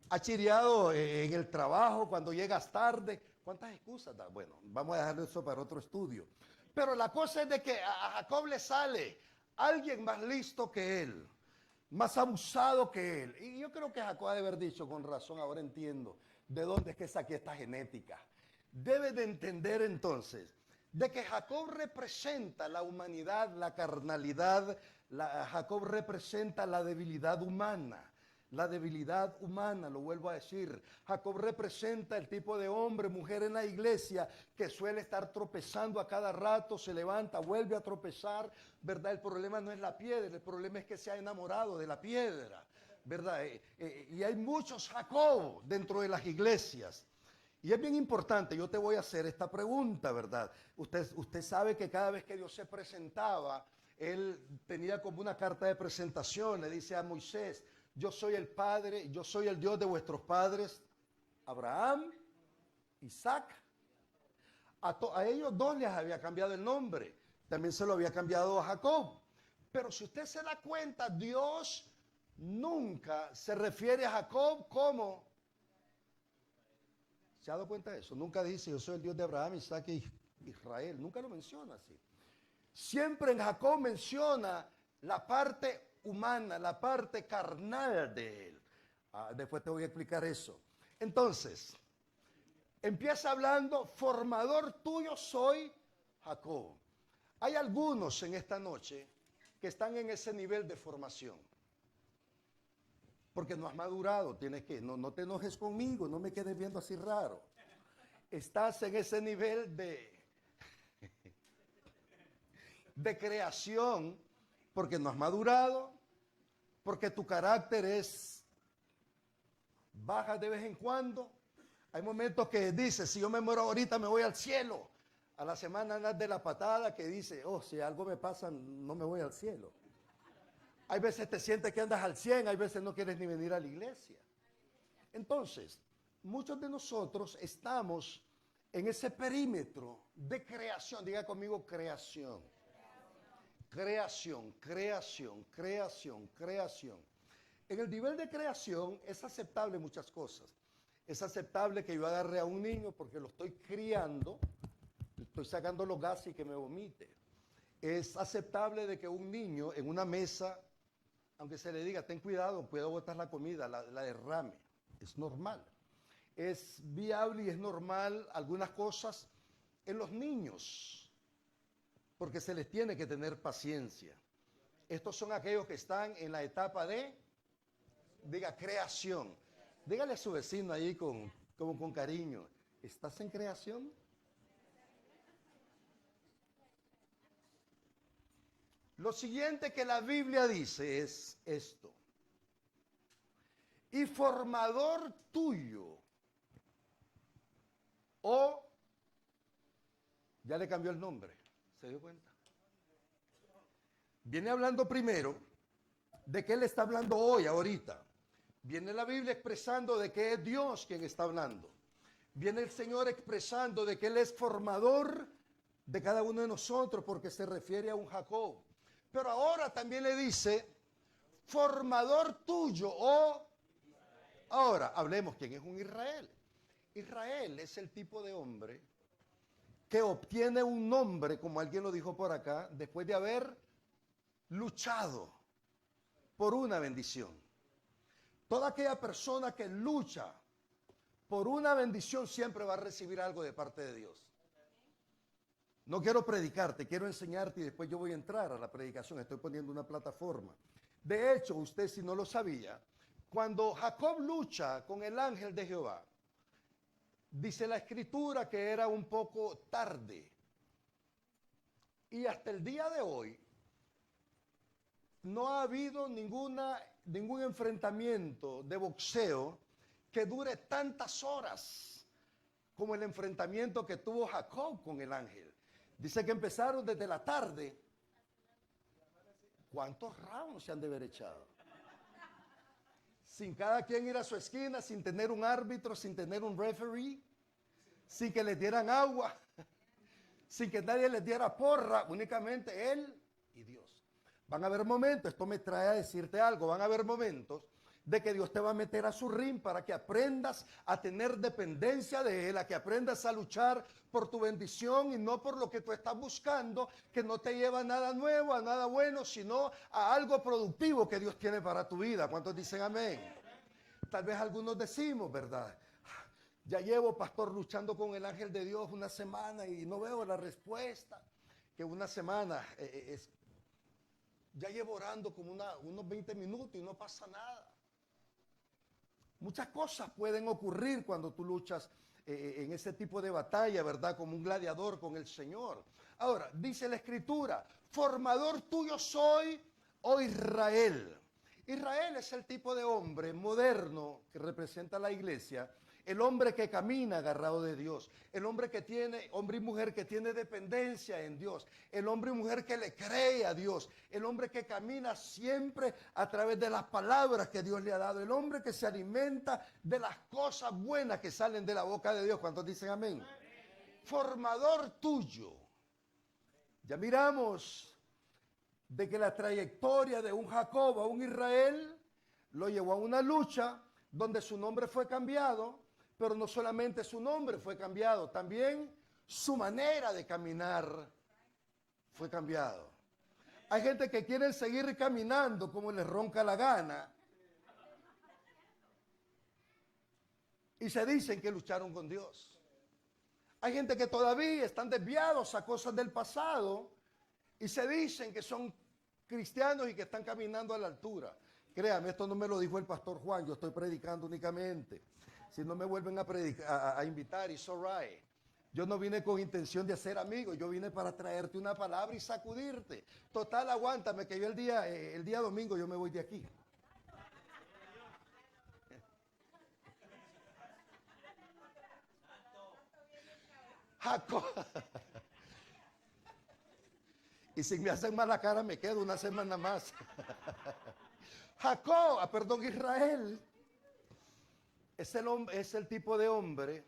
has chireado en el trabajo cuando llegas tarde. ¿Cuántas excusas da? Bueno, vamos a dejar eso para otro estudio. Pero la cosa es de que a Jacob le sale alguien más listo que él, más abusado que él. Y yo creo que Jacob ha de haber dicho, con razón, ahora entiendo de dónde es que saqué esta genética. Debe de entender entonces de que Jacob representa la humanidad, la carnalidad. Jacob representa la debilidad humana. La debilidad humana, lo vuelvo a decir. Jacob representa el tipo de hombre, mujer en la iglesia que suele estar tropezando a cada rato, se levanta, vuelve a tropezar, ¿verdad? El problema no es la piedra, el problema es que se ha enamorado de la piedra, ¿verdad? Y hay muchos Jacob dentro de las iglesias. Y es bien importante, yo te voy a hacer esta pregunta, ¿verdad? Usted sabe que cada vez que Dios se presentaba, Él tenía como una carta de presentación, le dice a Moisés: yo soy el Padre, yo soy el Dios de vuestros padres, Abraham, Isaac. A ellos dos les había cambiado el nombre, también se lo había cambiado a Jacob. Pero si usted se da cuenta, Dios nunca se refiere a Jacob como... ¿Se ha dado cuenta de eso? Nunca dice yo soy el Dios de Abraham, Isaac y Israel, nunca lo menciona así. Siempre en Jacob menciona la parte humana, la parte carnal de él. Después te voy a explicar eso. Entonces, empieza hablando, formador tuyo soy Jacob. Hay algunos en esta noche que están en ese nivel de formación. Porque no has madurado, tienes que, no te enojes conmigo, no me quedes viendo así raro. Estás en ese nivel de creación, porque no has madurado, porque tu carácter es baja de vez en cuando. Hay momentos que dices, si yo me muero ahorita me voy al cielo. A la semana andas de la patada que dice, oh, si algo me pasa no me voy al cielo. Hay veces te sientes que andas al 100, hay veces no quieres ni venir a la iglesia. Entonces, muchos de nosotros estamos en ese perímetro de creación. Diga conmigo, creación. Creación, creación, creación, creación. En el nivel de creación es aceptable muchas cosas. Es aceptable que yo agarre a un niño porque lo estoy criando, estoy sacando los gases y que me vomite. Es aceptable de que un niño en una mesa, aunque se le diga, ten cuidado, puedo botar la comida, la derrame. Es normal. Es viable y es normal algunas cosas en los niños, porque se les tiene que tener paciencia. Estos son aquellos que están en la etapa de, diga, creación. Dígale a su vecino ahí con cariño, ¿estás en creación? Lo siguiente que la Biblia dice es esto. Y formador tuyo, o ya le cambió el nombre, ¿se dio cuenta? Viene hablando primero de que él está hablando hoy, ahorita. Viene la Biblia expresando de que es Dios quien está hablando. Viene el Señor expresando de que Él es formador de cada uno de nosotros, porque se refiere a un Jacob. Pero ahora también le dice, formador tuyo, o... Ahora, hablemos quién es un Israel. Israel es el tipo de hombre que obtiene un nombre, como alguien lo dijo por acá, después de haber luchado por una bendición. Toda aquella persona que lucha por una bendición siempre va a recibir algo de parte de Dios. No quiero predicarte, quiero enseñarte y después yo voy a entrar a la predicación. Estoy poniendo una plataforma. De hecho, usted si no lo sabía, cuando Jacob lucha con el ángel de Jehová, dice la escritura que era un poco tarde. Y hasta el día de hoy no ha habido ningún enfrentamiento de boxeo que dure tantas horas como el enfrentamiento que tuvo Jacob con el ángel. Dice que empezaron desde la tarde. ¿Cuántos rounds se han de haber echado? Sin cada quien ir a su esquina, sin tener un árbitro, sin tener un referee, sin que les dieran agua, sin que nadie les diera porra, únicamente él y Dios. Van a haber momentos, esto me trae a decirte algo, van a haber momentos de que Dios te va a meter a su ring para que aprendas a tener dependencia de Él, a que aprendas a luchar por tu bendición y no por lo que tú estás buscando, que no te lleva a nada nuevo, a nada bueno, sino a algo productivo que Dios tiene para tu vida. ¿Cuántos dicen amén? Tal vez algunos decimos, ¿verdad? Ya llevo, pastor, luchando con el ángel de Dios una semana y no veo la respuesta. Que una semana ya llevo orando como unos 20 minutos y no pasa nada. Muchas cosas pueden ocurrir cuando tú luchas en ese tipo de batalla, ¿verdad? Como un gladiador con el Señor. Ahora, dice la Escritura, formador tuyo soy, oh Israel. Israel es el tipo de hombre moderno que representa la iglesia, el hombre que camina agarrado de Dios, el hombre que tiene, hombre y mujer que tiene dependencia en Dios, el hombre y mujer que le cree a Dios, el hombre que camina siempre a través de las palabras que Dios le ha dado, el hombre que se alimenta de las cosas buenas que salen de la boca de Dios. ¿Cuántos dicen amén? Formador tuyo. Ya miramos de que la trayectoria de un Jacob a un Israel lo llevó a una lucha donde su nombre fue cambiado. Pero no solamente su nombre fue cambiado, también su manera de caminar fue cambiado. Hay gente que quiere seguir caminando como les ronca la gana y se dicen que lucharon con Dios. Hay gente que todavía están desviados a cosas del pasado y se dicen que son cristianos y que están caminando a la altura. Créame, esto no me lo dijo el pastor Juan, yo estoy predicando únicamente. Si no me vuelven a invitar, it's all right. Yo no vine con intención de hacer amigos, yo vine para traerte una palabra y sacudirte. Total, aguántame, que yo el día domingo yo me voy de aquí. Jacob. Y si me hacen mala cara me quedo una semana más. Jacob, Israel. Es el tipo de hombre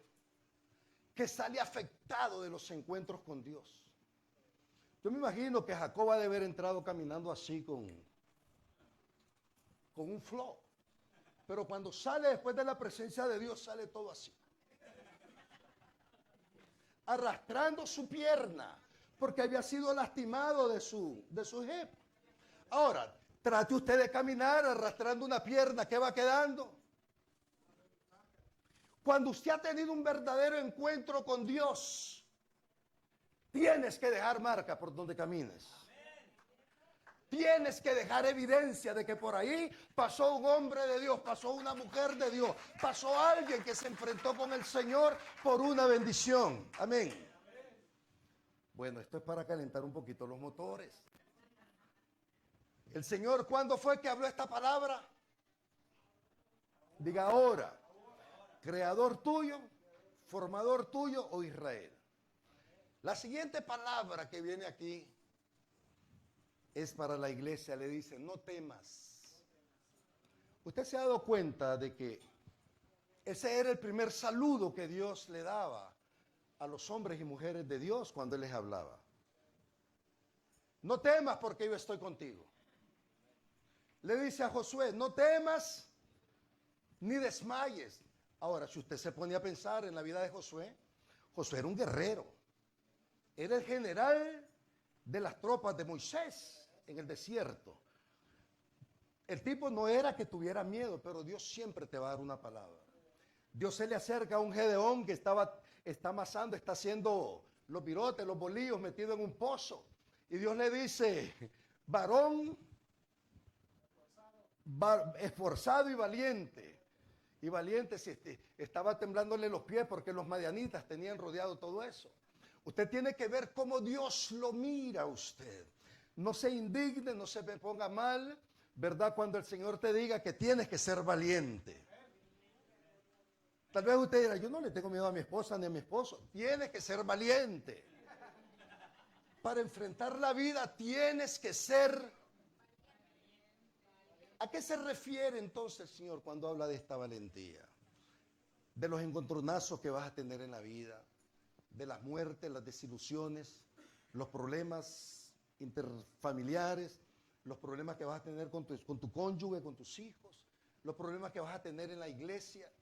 que sale afectado de los encuentros con Dios. Yo me imagino que Jacob ha de haber entrado caminando así con un flow. Pero cuando sale después de la presencia de Dios, sale todo así. Arrastrando su pierna, porque había sido lastimado de su hip. Ahora, trate usted de caminar arrastrando una pierna, ¿qué va quedando? Cuando usted ha tenido un verdadero encuentro con Dios, tienes que dejar marca por donde camines. Tienes que dejar evidencia de que por ahí pasó un hombre de Dios, pasó una mujer de Dios, pasó alguien que se enfrentó con el Señor por una bendición. Amén. Bueno, esto es para calentar un poquito los motores. El Señor, ¿cuándo fue que habló esta palabra? Diga ahora. Creador tuyo, formador tuyo o Israel. La siguiente palabra que viene aquí es para la iglesia. Le dice, no temas. Usted se ha dado cuenta de que ese era el primer saludo que Dios le daba a los hombres y mujeres de Dios cuando Él les hablaba. No temas porque yo estoy contigo. Le dice a Josué, no temas ni desmayes. Ahora, si usted se pone a pensar en la vida de Josué, Josué era un guerrero. Era el general de las tropas de Moisés en el desierto. El tipo no era que tuviera miedo, pero Dios siempre te va a dar una palabra. Dios se le acerca a un Gedeón que está amasando, está haciendo los virotes, los bolillos, metido en un pozo. Y Dios le dice, varón esforzado y valiente. Y valiente estaba temblándole los pies porque los madianitas tenían rodeado todo eso. Usted tiene que ver cómo Dios lo mira a usted. No se indigne, no se ponga mal, ¿verdad? Cuando el Señor te diga que tienes que ser valiente. Tal vez usted dirá, yo no le tengo miedo a mi esposa ni a mi esposo. Tienes que ser valiente. Para enfrentar la vida tienes que ser. ¿A qué se refiere entonces el Señor cuando habla de esta valentía? De los encontronazos que vas a tener en la vida, de las muertes, las desilusiones, los problemas interfamiliares, los problemas que vas a tener con tu cónyuge, con tus hijos, los problemas que vas a tener en la iglesia,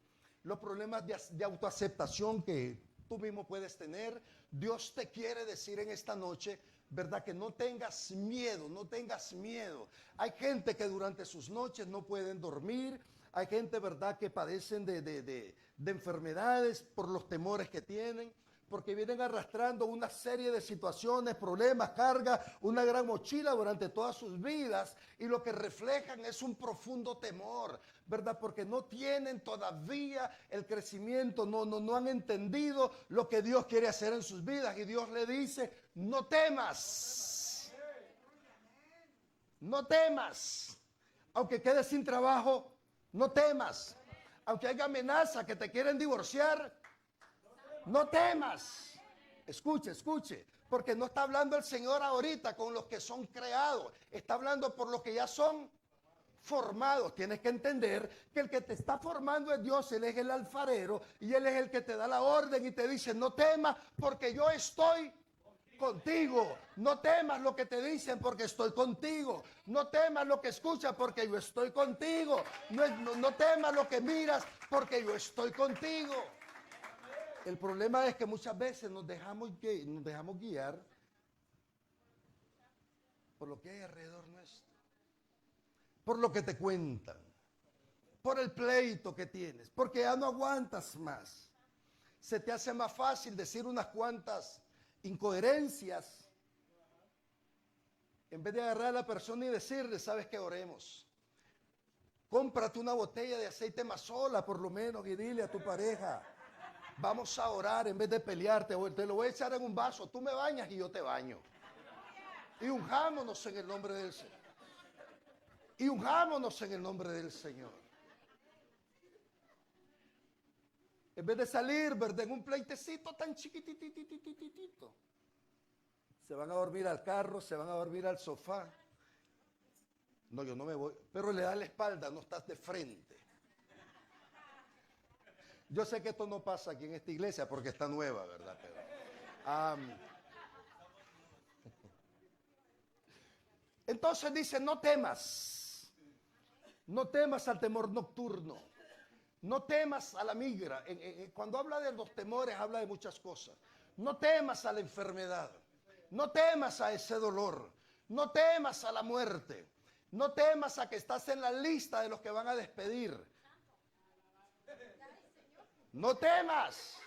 los problemas de autoaceptación que tú mismo puedes tener. Dios te quiere decir en esta noche, ¿verdad? Que no tengas miedo, no tengas miedo. Hay gente que durante sus noches no pueden dormir. Hay gente, ¿verdad?, que padecen de enfermedades por los temores que tienen, porque vienen arrastrando una serie de situaciones, problemas, cargas, una gran mochila durante todas sus vidas, y lo que reflejan es un profundo temor, ¿verdad? Porque no tienen todavía el crecimiento, no han entendido lo que Dios quiere hacer en sus vidas, y Dios le dice, no temas, no temas, aunque quedes sin trabajo, no temas, aunque haya amenaza que te quieren divorciar, no temas. Escuche, escuche, porque no está hablando el Señor ahorita con los que son creados, está hablando por los que ya son formados. Tienes que entender que el que te está formando es Dios. Él es el alfarero y Él es el que te da la orden y te dice, no temas porque yo estoy contigo. No temas lo que te dicen porque estoy contigo. No temas lo que escuchas porque yo estoy contigo. No temas lo que miras porque yo estoy contigo. El problema es que muchas veces nos dejamos guiar por lo que hay alrededor nuestro, por lo que te cuentan, por el pleito que tienes, porque ya no aguantas más. Se te hace más fácil decir unas cuantas incoherencias en vez de agarrar a la persona y decirle, sabes que oremos. Cómprate una botella de aceite Mazola por lo menos y dile a tu pareja, vamos a orar en vez de pelearte. Te lo voy a echar en un vaso. Tú me bañas y yo te baño. Y unjámonos en el nombre del Señor. Y unjámonos en el nombre del Señor. En vez de salir, ¿verdad?, en un pleitecito tan chiquitititititito. Se van a dormir al carro, se van a dormir al sofá. No, yo no me voy. Pero le das la espalda, no estás de frente. Yo sé que esto no pasa aquí en esta iglesia porque está nueva, ¿verdad? Pero, entonces dice, no temas. No temas al temor nocturno. No temas a la migra. Cuando habla de los temores, habla de muchas cosas. No temas a la enfermedad. No temas a ese dolor. No temas a la muerte. No temas a que estás en la lista de los que van a despedir. No temas.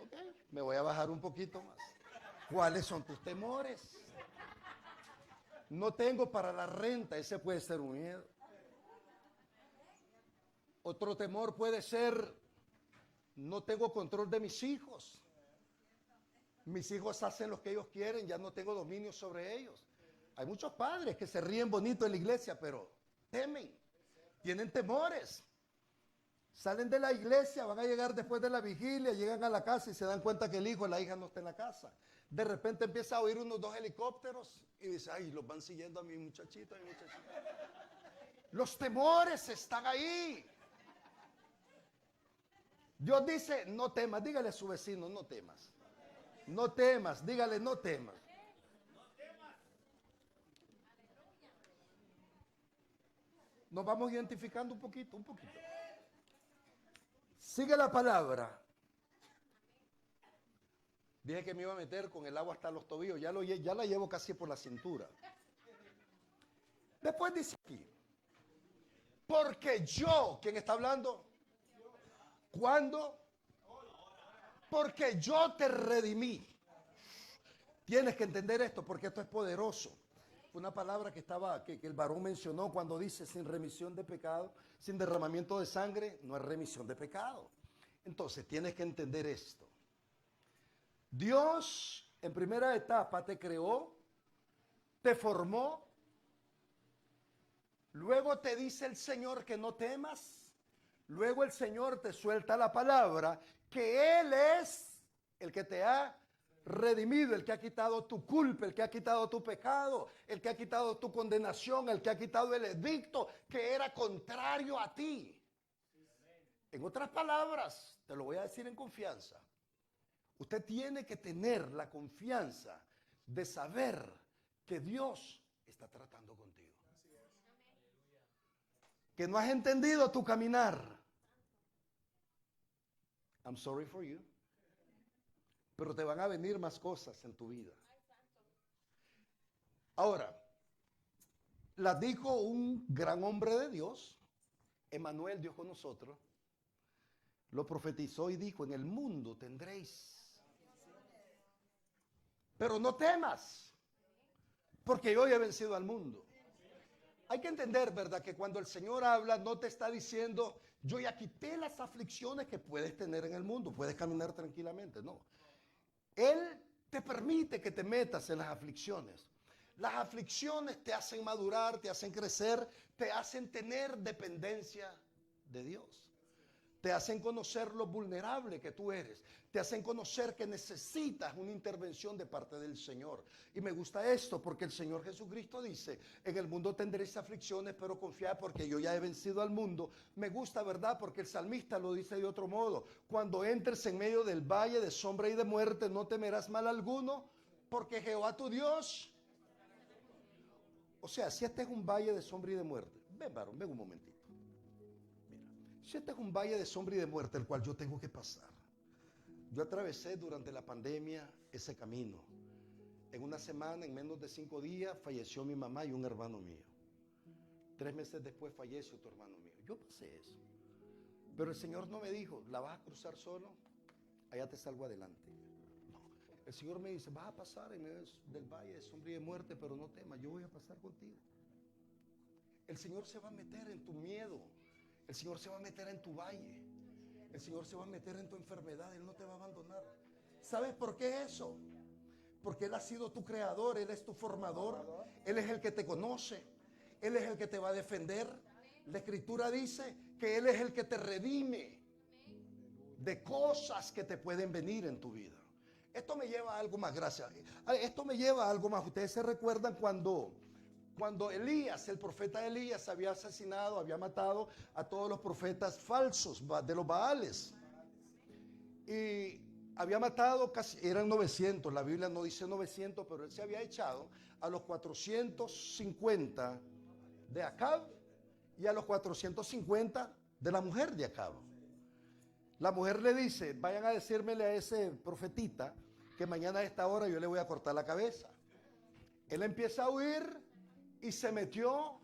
Ok, me voy a bajar un poquito más. ¿Cuáles son tus temores? No tengo para la renta, ese puede ser un miedo. Otro temor puede ser, no tengo control de mis hijos. Mis hijos hacen lo que ellos quieren, ya no tengo dominio sobre ellos. Hay muchos padres que se ríen bonito en la iglesia, pero temen, tienen temores. Salen de la iglesia, van a llegar después de la vigilia, llegan a la casa y se dan cuenta que el hijo o la hija no está en la casa. De repente empieza a oír unos 2 helicópteros y dice, ay, los van siguiendo a mi muchachito, a mi muchachito. Los temores están ahí. Dios dice, no temas, dígale a su vecino, no temas. No temas, dígale, no temas. Nos vamos identificando un poquito, un poquito. Sigue la palabra. Dije que me iba a meter con el agua hasta los tobillos, ya la llevo casi por la cintura. Después dice aquí, porque yo, ¿quién está hablando? ¿Cuándo? Porque yo te redimí. Tienes que entender esto porque esto es poderoso. Fue una palabra que el varón mencionó cuando dice sin remisión de pecado, sin derramamiento de sangre, no hay remisión de pecado. Entonces tienes que entender esto. Dios en primera etapa te creó, te formó, luego te dice el Señor que no temas, luego el Señor te suelta la palabra que Él es el que te ha redimido, el que ha quitado tu culpa, el que ha quitado tu pecado, el que ha quitado tu condenación, el que ha quitado el edicto que era contrario a ti. En otras palabras, te lo voy a decir en confianza. Usted tiene que tener la confianza de saber que Dios está tratando contigo. Que no has entendido tu caminar. I'm sorry for you. Pero te van a venir más cosas en tu vida. Ahora, las dijo un gran hombre de Dios, Emmanuel, Dios con nosotros, lo profetizó y dijo, en el mundo tendréis. Pero no temas, porque yo ya he vencido al mundo. Hay que entender, ¿verdad? Que cuando el Señor habla, no te está diciendo, yo ya quité las aflicciones que puedes tener en el mundo, puedes caminar tranquilamente, no. Él te permite que te metas en las aflicciones. Las aflicciones te hacen madurar, te hacen crecer, te hacen tener dependencia de Dios. Te hacen conocer lo vulnerable que tú eres. Te hacen conocer que necesitas una intervención de parte del Señor. Y me gusta esto porque el Señor Jesucristo dice, en el mundo tendréis aflicciones, pero confiad porque yo ya he vencido al mundo. Me gusta, ¿verdad? Porque el salmista lo dice de otro modo. Cuando entres en medio del valle de sombra y de muerte, no temerás mal alguno, porque Jehová tu Dios. O sea, si este es un valle de sombra y de muerte, ven, varón, ven un momentito. Si este es un valle de sombra y de muerte, el cual yo tengo que pasar. Yo atravesé durante la pandemia ese camino. En una semana, en menos de 5 días, falleció mi mamá y un hermano mío. 3 meses después falleció tu hermano mío. Yo pasé eso. Pero el Señor no me dijo, ¿la vas a cruzar solo? Allá te salgo adelante. No. El Señor me dice, vas a pasar en medio del valle de sombra y de muerte, pero no temas, yo voy a pasar contigo. El Señor se va a meter en tu miedo. El Señor se va a meter en tu valle. El Señor se va a meter en tu enfermedad. Él no te va a abandonar. ¿Sabes por qué eso? Porque Él ha sido tu creador. Él es tu formador. Él es el que te conoce. Él es el que te va a defender. La Escritura dice que Él es el que te redime de cosas que te pueden venir en tu vida. Esto me lleva a algo más, gracias. Esto me lleva a algo más. Ustedes se recuerdan cuando Elías, el profeta Elías, había asesinado, había matado a todos los profetas falsos de los Baales. Y había matado casi, eran 900, la Biblia no dice 900, pero él se había echado a los 450 de Acab y a los 450 de la mujer de Acab. La mujer le dice, vayan a decírmele a ese profetita que mañana a esta hora yo le voy a cortar la cabeza. Él empieza a huir y se metió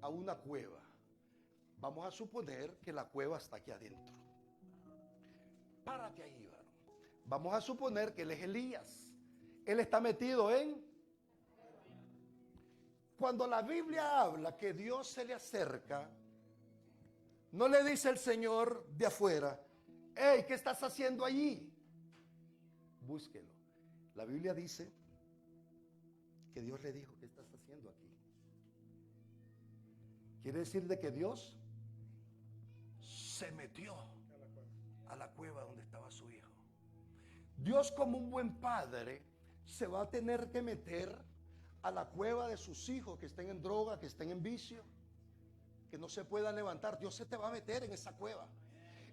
a una cueva. Vamos a suponer que la cueva está aquí adentro. Párate ahí, varón. Vamos a suponer que él es Elías. Él está metido en... Cuando la Biblia habla que Dios se le acerca, no le dice el Señor de afuera, hey, ¿qué estás haciendo allí? Búsquelo. La Biblia dice que Dios le dijo, ¿qué estás haciendo aquí? Quiere decir de que Dios se metió a la cueva donde estaba su hijo. Dios, como un buen padre, se va a tener que meter a la cueva de sus hijos que estén en droga, que estén en vicio, que no se puedan levantar. Dios se te va a meter en esa cueva.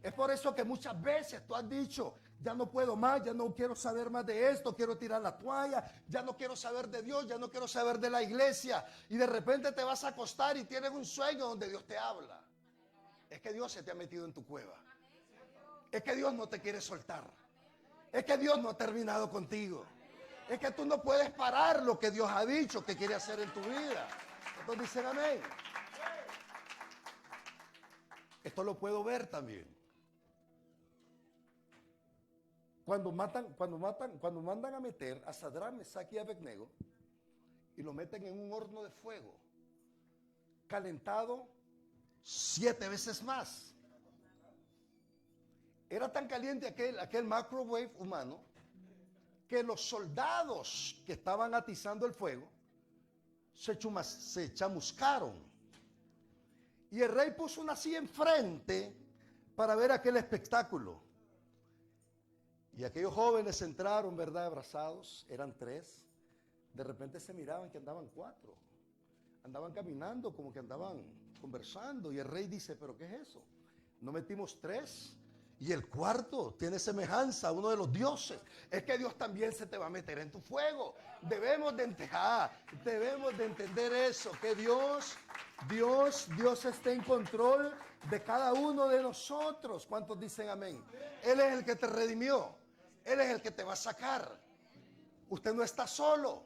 Es por eso que muchas veces tú has dicho, ya no puedo más, ya no quiero saber más de esto, quiero tirar la toalla, ya no quiero saber de Dios, ya no quiero saber de la iglesia. Y de repente te vas a acostar y tienes un sueño donde Dios te habla. Es que Dios se te ha metido en tu cueva. Es que Dios no te quiere soltar. Es que Dios no ha terminado contigo. Es que tú no puedes parar lo que Dios ha dicho que quiere hacer en tu vida. Entonces dicen amén. Esto lo puedo ver también. Cuando mandan a meter a Sadrach, Mesach y Abednego y lo meten en un horno de fuego, calentado 7 veces más. Era tan caliente aquel microwave humano que los soldados que estaban atizando el fuego se chamuscaron. Y el rey puso una silla enfrente para ver aquel espectáculo. Y aquellos jóvenes entraron, ¿verdad? Abrazados, eran 3. De repente se miraban que andaban 4. Andaban caminando como que andaban conversando. Y el rey dice, ¿pero qué es eso? ¿No metimos 3? Y el 4 tiene semejanza a uno de los dioses. Es que Dios también se te va a meter en tu fuego. Debemos de entender eso, que Dios está en control de cada uno de nosotros. ¿Cuántos dicen amén? Él es el que te redimió. Él es el que te va a sacar. Usted no está solo.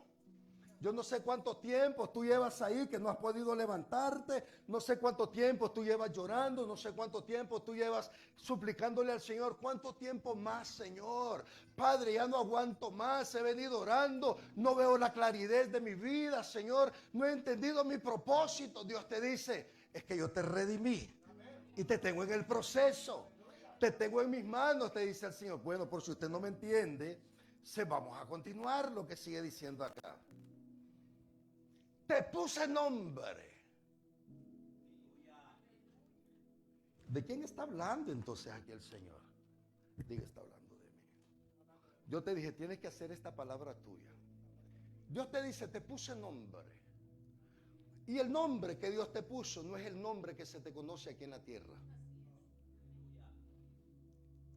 Yo no sé cuánto tiempo tú llevas ahí que no has podido levantarte. No sé cuánto tiempo tú llevas llorando. No sé cuánto tiempo tú llevas suplicándole al Señor. ¿Cuánto tiempo más, Señor? Padre, ya no aguanto más. He venido orando. No veo la claridad de mi vida, Señor. No he entendido mi propósito. Dios te dice, es que yo te redimí. Y te tengo en el proceso. Te tengo en mis manos, te dice el Señor. Bueno, por si usted no me entiende, vamos a continuar lo que sigue diciendo acá. Te puse nombre. ¿De quién está hablando entonces aquí el Señor? Diga, está hablando de mí. Yo te dije, tienes que hacer esta palabra tuya. Dios te dice, te puse nombre. Y el nombre que Dios te puso no es el nombre que se te conoce aquí en la tierra.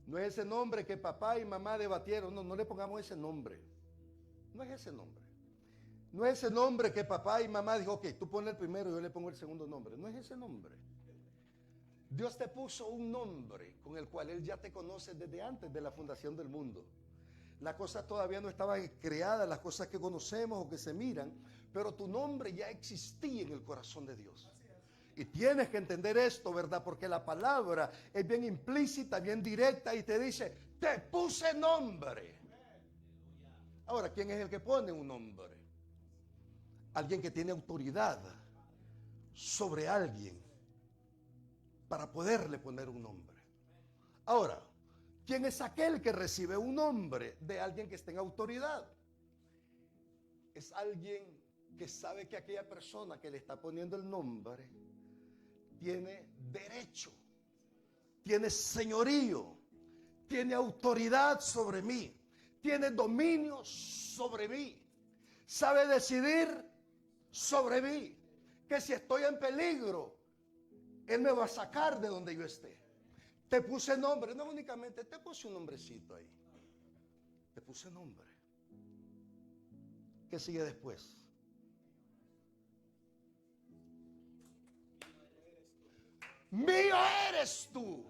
No es ese nombre que papá y mamá debatieron. No le pongamos ese nombre. No es ese nombre. No es ese nombre que papá y mamá dijo, ok, tú ponle el primero y yo le pongo el segundo nombre. No es ese nombre. Dios te puso un nombre con el cual Él ya te conoce desde antes de la fundación del mundo. Las cosas todavía no estaban creadas, las cosas que conocemos o que se miran, pero tu nombre ya existía en el corazón de Dios. Y tienes que entender esto, ¿verdad? Porque la palabra es bien implícita, bien directa y te dice, te puse nombre. Ahora, ¿quién es el que pone un nombre? Alguien que tiene autoridad sobre alguien para poderle poner un nombre. Ahora, ¿quién es aquel que recibe un nombre de alguien que esté en autoridad? Es alguien que sabe que aquella persona que le está poniendo el nombre tiene derecho, tiene señorío, tiene autoridad sobre mí, tiene dominio sobre mí, sabe decidir sobre mí, que si estoy en peligro, Él me va a sacar de donde yo esté. Te puse nombre, no únicamente te puse un nombrecito ahí, te puse nombre. ¿Qué sigue después? Mío eres tú.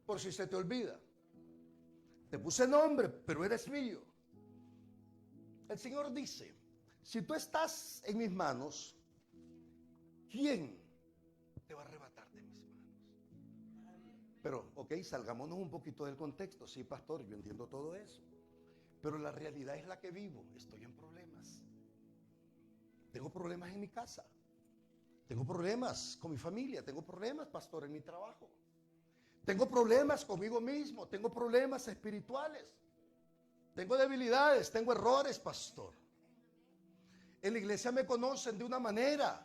Por si se te olvida. Te puse nombre, pero eres mío. El Señor dice, si tú estás en mis manos, ¿quién te va a arrebatar de mis manos? Pero, ok, salgámonos un poquito del contexto. Sí, pastor, yo entiendo todo eso. Pero la realidad es la que vivo. Estoy en problemas. Tengo problemas en mi casa. Tengo problemas con mi familia. Tengo problemas, pastor, en mi trabajo. Tengo problemas conmigo mismo, tengo problemas espirituales, tengo debilidades, tengo errores, pastor. En la iglesia me conocen de una manera,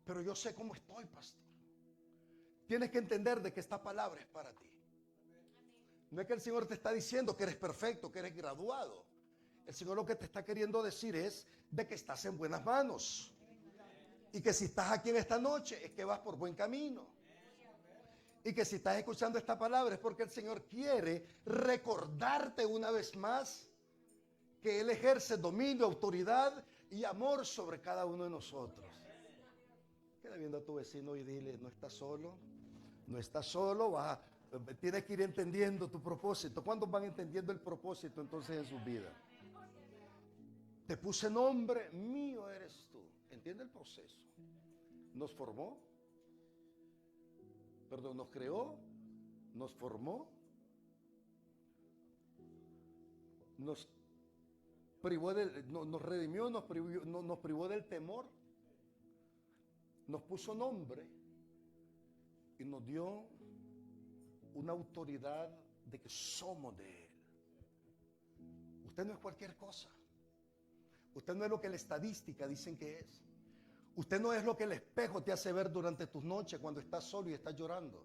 pero yo sé cómo estoy, pastor. Tienes que entender de que esta palabra es para ti. No es que el Señor te está diciendo que eres perfecto, que eres graduado. El Señor lo que te está queriendo decir es de que estás en buenas manos. Y que si estás aquí en esta noche es que vas por buen camino. Y que si estás escuchando esta palabra es porque el Señor quiere recordarte una vez más que Él ejerce dominio, autoridad y amor sobre cada uno de nosotros. Queda viendo a tu vecino y dile, no estás solo, no estás solo, tienes que ir entendiendo tu propósito. ¿Cuándo van entendiendo el propósito entonces en sus vidas? Te puse nombre, mío eres tú. ¿Entiende el proceso? Nos formó, perdón, nos creó, nos formó, nos privó nos redimió, nos privó del temor, nos puso nombre y nos dio una autoridad de que somos de Él. Usted no es cualquier cosa. Usted no es lo que la estadística dicen que es. Usted no es lo que el espejo te hace ver durante tus noches cuando estás solo y estás llorando.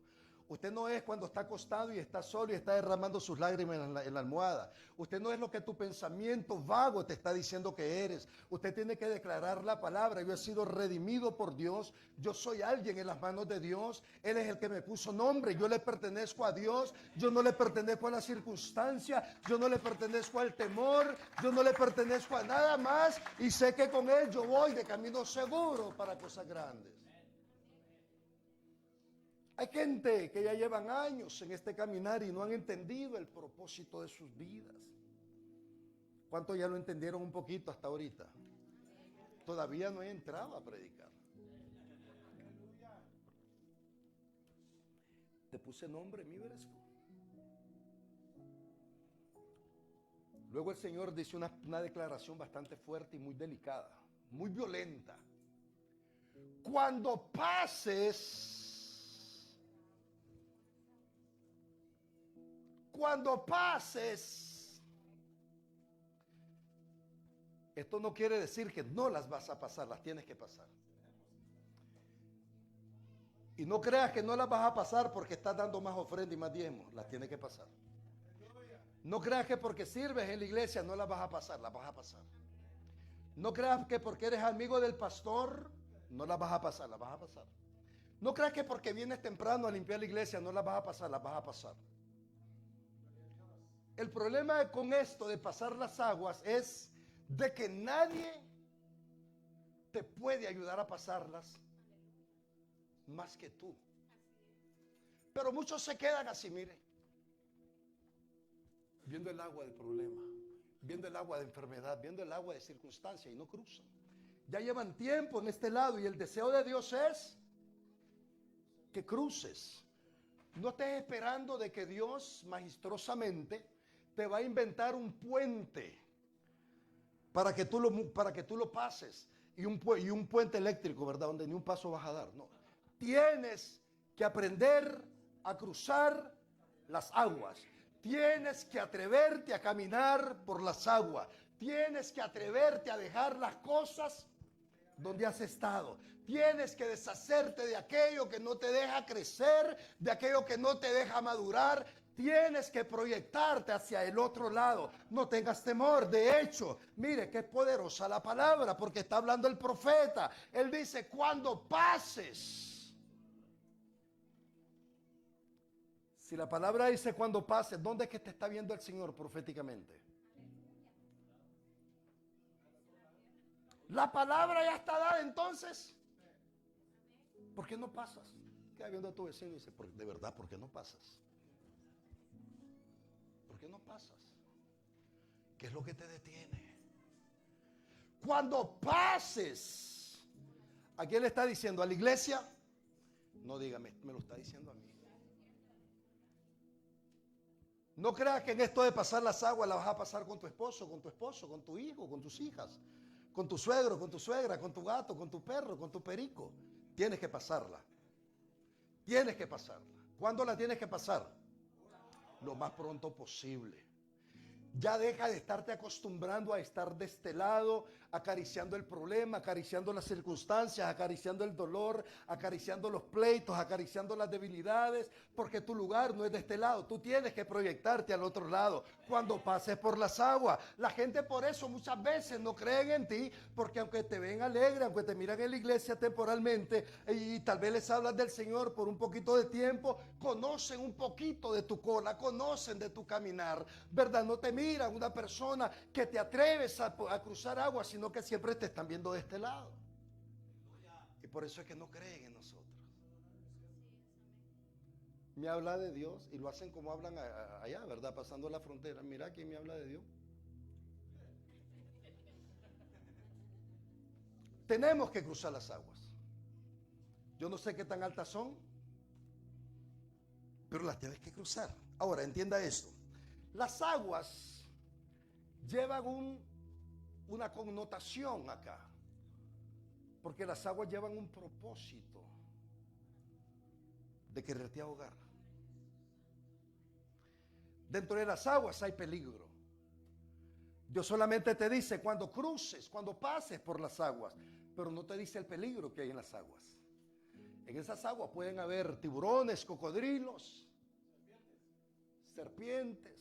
Usted no es cuando está acostado y está solo y está derramando sus lágrimas en la almohada. Usted no es lo que tu pensamiento vago te está diciendo que eres. Usted tiene que declarar la palabra. Yo he sido redimido por Dios. Yo soy alguien en las manos de Dios. Él es el que me puso nombre. Yo le pertenezco a Dios. Yo no le pertenezco a la circunstancia. Yo no le pertenezco al temor. Yo no le pertenezco a nada más. Y sé que con Él yo voy de camino seguro para cosas grandes. Hay gente que ya llevan años en este caminar y no han entendido el propósito de sus vidas. ¿Cuántos ya lo entendieron un poquito hasta ahorita? Todavía no he entrado a predicar. Te puse nombre, mi Beresco. Luego el Señor dice una declaración bastante fuerte y muy delicada, muy violenta. Cuando pases esto no quiere decir que no las vas a pasar, las tienes que pasar. Y no creas que no las vas a pasar porque estás dando más ofrenda y más diezmo, las tienes que pasar. No creas que porque sirves en la iglesia no las vas a pasar, las vas a pasar. No creas que porque eres amigo del pastor no las vas a pasar, las vas a pasar. No creas que porque vienes temprano a limpiar la iglesia no las vas a pasar, las vas a pasar. El problema con esto de pasar las aguas es de que nadie te puede ayudar a pasarlas más que tú. Pero muchos se quedan así, mire, viendo el agua del problema, viendo el agua de enfermedad, viendo el agua de circunstancia y no cruzan. Ya llevan tiempo en este lado y el deseo de Dios es que cruces. No estés esperando de que Dios majestuosamente te va a inventar un puente para que tú lo pases y un puente eléctrico, ¿verdad? Donde ni un paso vas a dar. No. Tienes que aprender a cruzar las aguas. Tienes que atreverte a caminar por las aguas. Tienes que atreverte a dejar las cosas donde has estado. Tienes que deshacerte de aquello que no te deja crecer, de aquello que no te deja madurar. Tienes que proyectarte hacia el otro lado. No tengas temor. De hecho, mire qué poderosa la palabra, porque está hablando el profeta. Él dice, cuando pases. Si la palabra dice cuando pases, ¿dónde es que te está viendo el Señor proféticamente? La palabra ya está dada, entonces, ¿por qué no pasas? Queda viendo a tu vecino y dice, de verdad, ¿por qué no pasas? ¿Por qué no pasas? ¿Qué es lo que te detiene? Cuando pases, ¿a quién le está diciendo? ¿A la iglesia? No, dígame, me lo está diciendo a mí. No creas que en esto de pasar las aguas la vas a pasar con tu esposo, con tu hijo, con tus hijas, con tu suegro, con tu suegra, con tu gato, con tu perro, con tu perico. Tienes que pasarla. Tienes que pasarla. ¿Cuándo la tienes que pasar? Lo más pronto posible. Ya deja de estarte acostumbrando a estar de este lado, acariciando el problema, acariciando las circunstancias, acariciando el dolor, acariciando los pleitos, acariciando las debilidades, porque tu lugar no es de este lado. Tú tienes que proyectarte al otro lado cuando pases por las aguas. La gente por eso muchas veces no creen en ti, porque aunque te ven alegre, aunque te miran en la iglesia temporalmente y tal vez les hablas del Señor por un poquito de tiempo, conocen un poquito de tu cola, conocen de tu caminar, ¿verdad? No te miran una persona que te atreves a cruzar agua, sino que siempre te están viendo de este lado. Y por eso es que no creen en nosotros. Me habla de Dios y lo hacen como hablan allá, ¿verdad? Pasando la frontera. Mira quién me habla de Dios. Tenemos que cruzar las aguas. Yo no sé qué tan altas son, pero las tienes que cruzar. Ahora, entienda esto. Las aguas llevan una connotación acá, porque las aguas llevan un propósito de quererte ahogar. Dentro de las aguas hay peligro. Dios solamente te dice cuando cruces, cuando pases por las aguas, pero no te dice el peligro que hay en las aguas. En esas aguas pueden haber tiburones, cocodrilos, serpientes,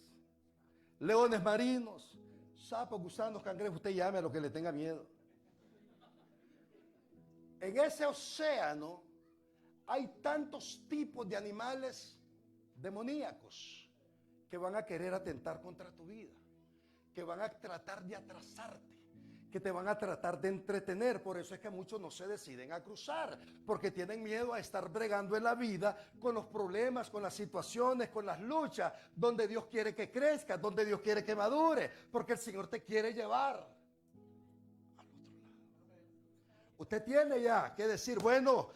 leones marinos, sapos, gusanos, cangrejos. Usted llame a lo que le tenga miedo. En ese océano hay tantos tipos de animales demoníacos que van a querer atentar contra tu vida, que van a tratar de atrasarte, que te van a tratar de entretener. Por eso es que muchos no se deciden a cruzar, porque tienen miedo a estar bregando en la vida con los problemas, con las situaciones, con las luchas, donde Dios quiere que crezcas, donde Dios quiere que madure, porque el Señor te quiere llevar al otro lado. Usted tiene ya que decir, bueno,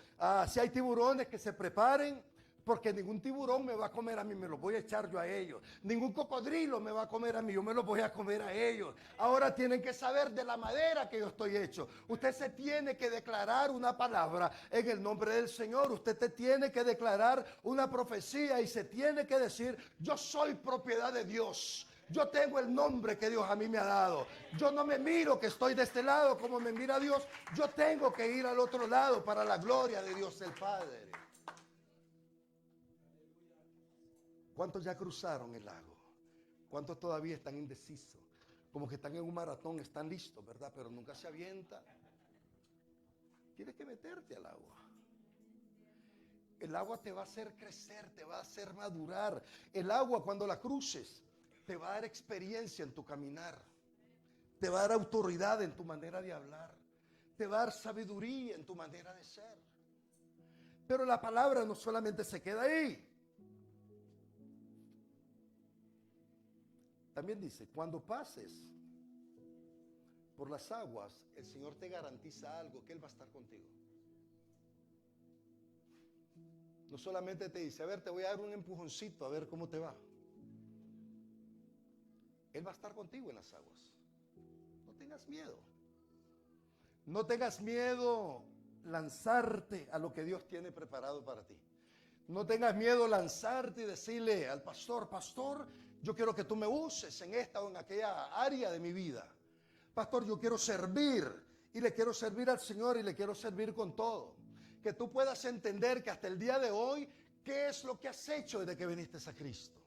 si hay tiburones, que se preparen, porque ningún tiburón me va a comer a mí, me los voy a echar yo a ellos. Ningún cocodrilo me va a comer a mí, yo me los voy a comer a ellos. Ahora tienen que saber de la madera que yo estoy hecho. Usted se tiene que declarar una palabra en el nombre del Señor. Usted te tiene que declarar una profecía y se tiene que decir, yo soy propiedad de Dios. Yo tengo el nombre que Dios a mí me ha dado. Yo no me miro que estoy de este lado como me mira Dios. Yo tengo que ir al otro lado para la gloria de Dios el Padre. ¿Cuántos ya cruzaron el lago? ¿Cuántos todavía están indecisos? Como que están en un maratón, están listos, ¿verdad? Pero nunca se avientan. Tienes que meterte al agua. El agua te va a hacer crecer, te va a hacer madurar. El agua, cuando la cruces, te va a dar experiencia en tu caminar. Te va a dar autoridad en tu manera de hablar. Te va a dar sabiduría en tu manera de ser. Pero la palabra no solamente se queda ahí. También dice, cuando pases por las aguas, el Señor te garantiza algo, que Él va a estar contigo. No solamente te dice, a ver, te voy a dar un empujoncito, a ver cómo te va. Él va a estar contigo en las aguas. No tengas miedo. No tengas miedo lanzarte a lo que Dios tiene preparado para ti. No tengas miedo lanzarte y decirle al pastor, pastor, yo quiero que tú me uses en esta o en aquella área de mi vida. Pastor, yo quiero servir y le quiero servir al Señor y le quiero servir con todo. Que tú puedas entender que hasta el día de hoy, ¿qué es lo que has hecho desde que viniste a Cristo?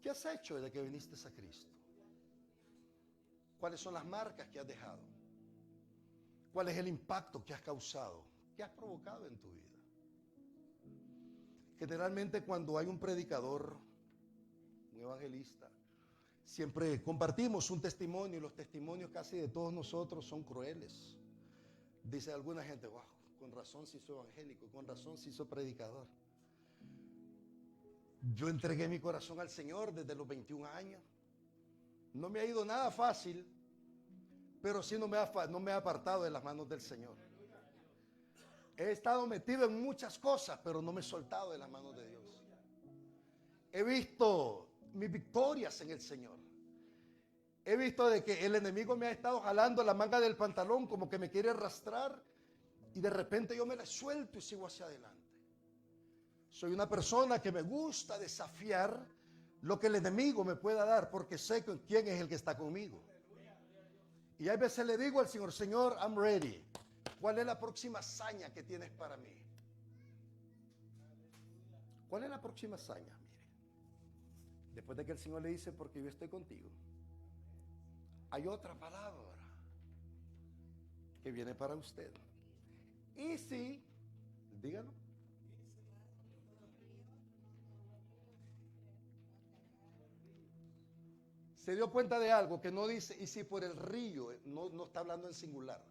¿Qué has hecho desde que viniste a Cristo? ¿Cuáles son las marcas que has dejado? ¿Cuál es el impacto que has causado? ¿Qué has provocado en tu vida? Generalmente cuando hay un predicador, un evangelista, siempre compartimos un testimonio y los testimonios casi de todos nosotros son crueles. Dice alguna gente, wow, con razón se hizo evangélico, con razón se hizo predicador. Yo entregué mi corazón al Señor desde los 21 años. No me ha ido nada fácil, pero sí no me ha apartado de las manos del Señor. He estado metido en muchas cosas, pero no me he soltado de las manos de Dios. He visto mis victorias en el Señor. He visto de que el enemigo me ha estado jalando la manga del pantalón como que me quiere arrastrar y de repente yo me la suelto y sigo hacia adelante. Soy una persona que me gusta desafiar lo que el enemigo me pueda dar, porque sé quién es el que está conmigo. Y a veces le digo al Señor, Señor, I'm ready. ¿Cuál es la próxima hazaña que tienes para mí? ¿Cuál es la próxima hazaña? Mire, después de que el Señor le dice, porque yo estoy contigo, hay otra palabra que viene para usted. Y si, dígalo. Se dio cuenta de algo que no dice, y si por el río, no está hablando en singular,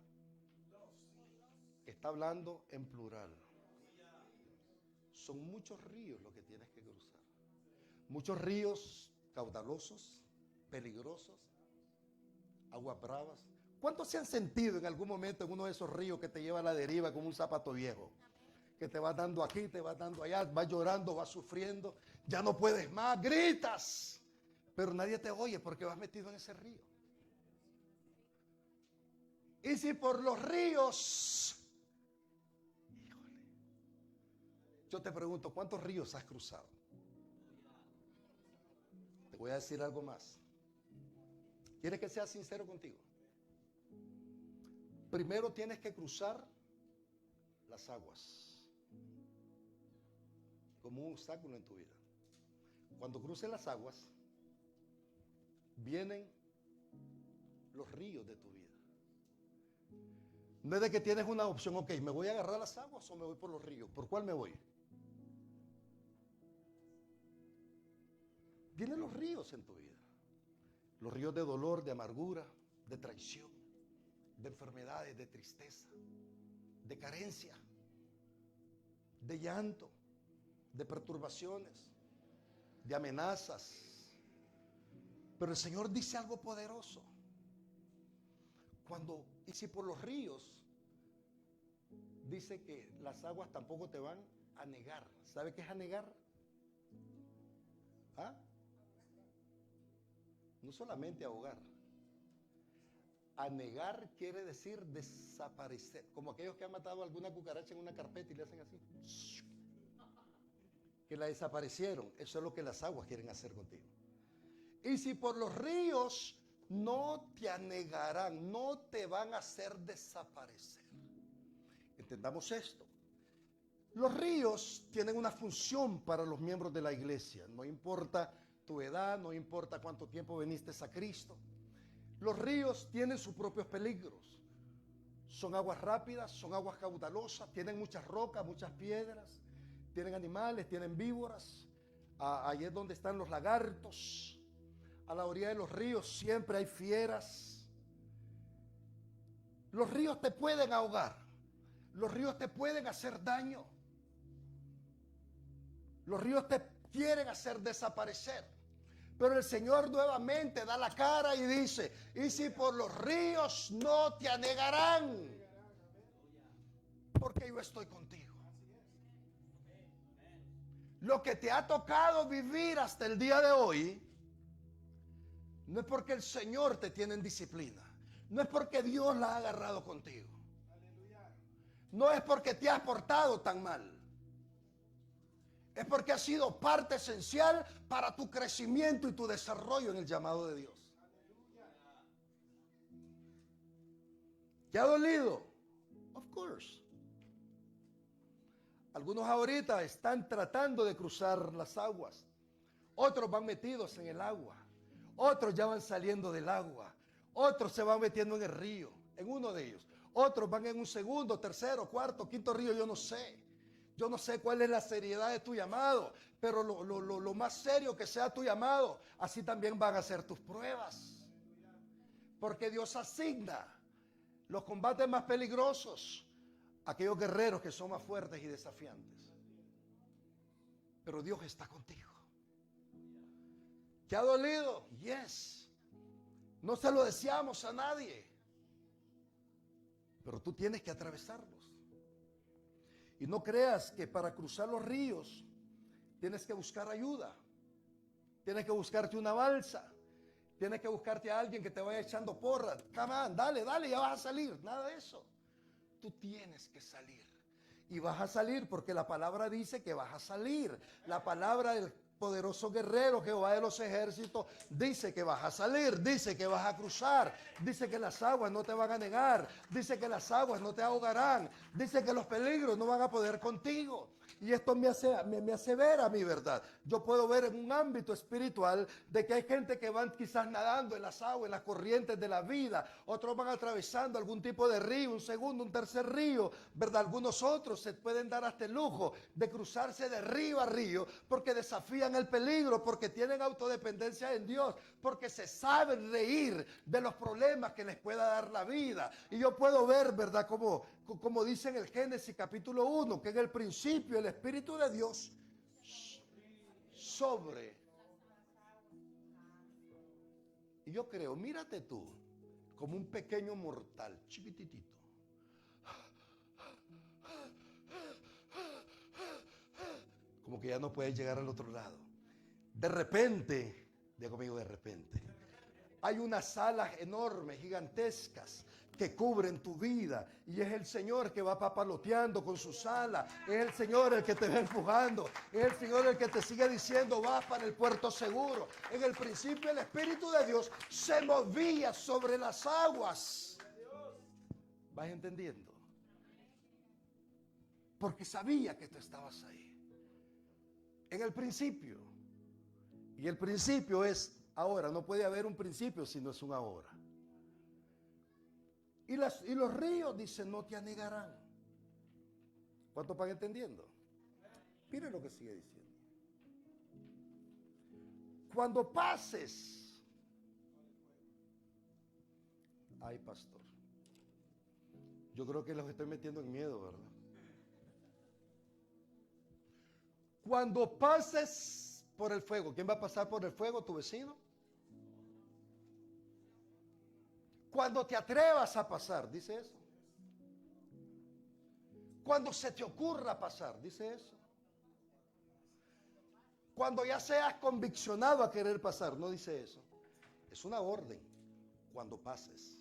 está hablando en plural. Son muchos ríos los que tienes que cruzar. Muchos ríos caudalosos, peligrosos, aguas bravas. ¿Cuántos se han sentido en algún momento en uno de esos ríos que te lleva a la deriva como un zapato viejo? Que te vas dando aquí, te vas dando allá, vas llorando, vas sufriendo, ya no puedes más, gritas. Pero nadie te oye porque vas metido en ese río. Y si por los ríos, híjole, yo te pregunto, ¿cuántos ríos has cruzado? Te voy a decir algo más. ¿Quieres que sea sincero contigo? Primero tienes que cruzar las aguas como un obstáculo en tu vida. Cuando cruces las aguas, vienen los ríos de tu vida. No es de que tienes una opción, ok, ¿me voy a agarrar a las aguas o me voy por los ríos? ¿Por cuál me voy? Vienen los ríos en tu vida. Los ríos de dolor, de amargura, de traición, de enfermedades, de tristeza, de carencia, de llanto, de perturbaciones, de amenazas. Pero el Señor dice algo poderoso. Y si por los ríos, dice que las aguas tampoco te van a negar. ¿Sabe qué es anegar? ¿Ah? No solamente ahogar. Anegar quiere decir desaparecer. Como aquellos que han matado a alguna cucaracha en una carpeta y le hacen así. Que la desaparecieron. Eso es lo que las aguas quieren hacer contigo. Y si por los ríos, no te anegarán, no te van a hacer desaparecer. Entendamos esto. Los ríos tienen una función para los miembros de la iglesia. No importa tu edad, no importa cuánto tiempo viniste a Cristo. Los ríos tienen sus propios peligros. Son aguas rápidas, son aguas caudalosas, tienen muchas rocas, muchas piedras, tienen animales, tienen víboras. Ahí es donde están los lagartos. A la orilla de los ríos siempre hay fieras. Los ríos te pueden ahogar. Los ríos te pueden hacer daño. Los ríos te quieren hacer desaparecer. Pero el Señor nuevamente da la cara y dice, y si por los ríos no te anegarán, porque yo estoy contigo. Lo que te ha tocado vivir hasta el día de hoy, no es porque el Señor te tiene en disciplina. No es porque Dios la ha agarrado contigo. No es porque te has portado tan mal. Es porque has sido parte esencial para tu crecimiento y tu desarrollo en el llamado de Dios. ¿Te ha dolido? Of course. Algunos ahorita están tratando de cruzar las aguas. Otros van metidos en el agua. Otros ya van saliendo del agua. Otros se van metiendo en el río, en uno de ellos. Otros van en un segundo, tercero, cuarto, quinto río, yo no sé. Yo no sé cuál es la seriedad de tu llamado, pero lo más serio que sea tu llamado, así también van a ser tus pruebas. Porque Dios asigna los combates más peligrosos a aquellos guerreros que son más fuertes y desafiantes. Pero Dios está contigo. ¿Te ha dolido? Yes. No se lo deseamos a nadie. Pero tú tienes que atravesarlos. Y no creas que para cruzar los ríos tienes que buscar ayuda. Tienes que buscarte una balsa. Tienes que buscarte a alguien que te vaya echando porras. Come on, dale, ya vas a salir. Nada de eso. tú tienes que salir. Y vas a salir porque la palabra dice que vas a salir. La palabra del poderoso guerrero Jehová de los ejércitos dice que vas a salir, dice que vas a cruzar, dice que las aguas no te van a negar, dice que las aguas no te ahogarán, dice que los peligros no van a poder contigo. Y esto me hace ver a mi verdad. Yo puedo ver en un ámbito espiritual de que hay gente que van quizás nadando en las aguas, en las corrientes de la vida. Otros van atravesando algún tipo de río, un segundo, un tercer río, ¿verdad? Algunos otros se pueden dar hasta el lujo de cruzarse de río a río porque desafían el peligro, porque tienen autodependencia en Dios, porque se saben reír de los problemas que les pueda dar la vida. Y yo puedo ver, ¿verdad? Como dice en el Génesis capítulo 1, que en el principio el Espíritu de Dios sobre. Y yo creo, mírate tú, como un pequeño mortal, chiquititito. Como que ya no puedes llegar al otro lado. De repente, diga conmigo, de repente, hay unas alas enormes, gigantescas, que cubren tu vida, y es el Señor que va papaloteando con sus alas, es el Señor el que te va empujando, es el Señor el que te sigue diciendo vas para el puerto seguro. En el principio el Espíritu de Dios se movía sobre las aguas. ¿Vas entendiendo? Porque sabía que tú estabas ahí. En el principio. Y el principio es ahora, no puede haber un principio si no es un ahora. Y los ríos, dicen, no te anegarán. ¿Cuánto van entendiendo? Miren lo que sigue diciendo. Cuando pases. Ay, pastor. Yo creo que los estoy metiendo en miedo, ¿verdad? Cuando pases por el fuego. ¿Quién va a pasar por el fuego? ¿Tu vecino? Cuando te atrevas a pasar, dice eso. Cuando se te ocurra pasar, dice eso. Cuando ya seas conviccionado a querer pasar, no dice eso. Es una orden. Cuando pases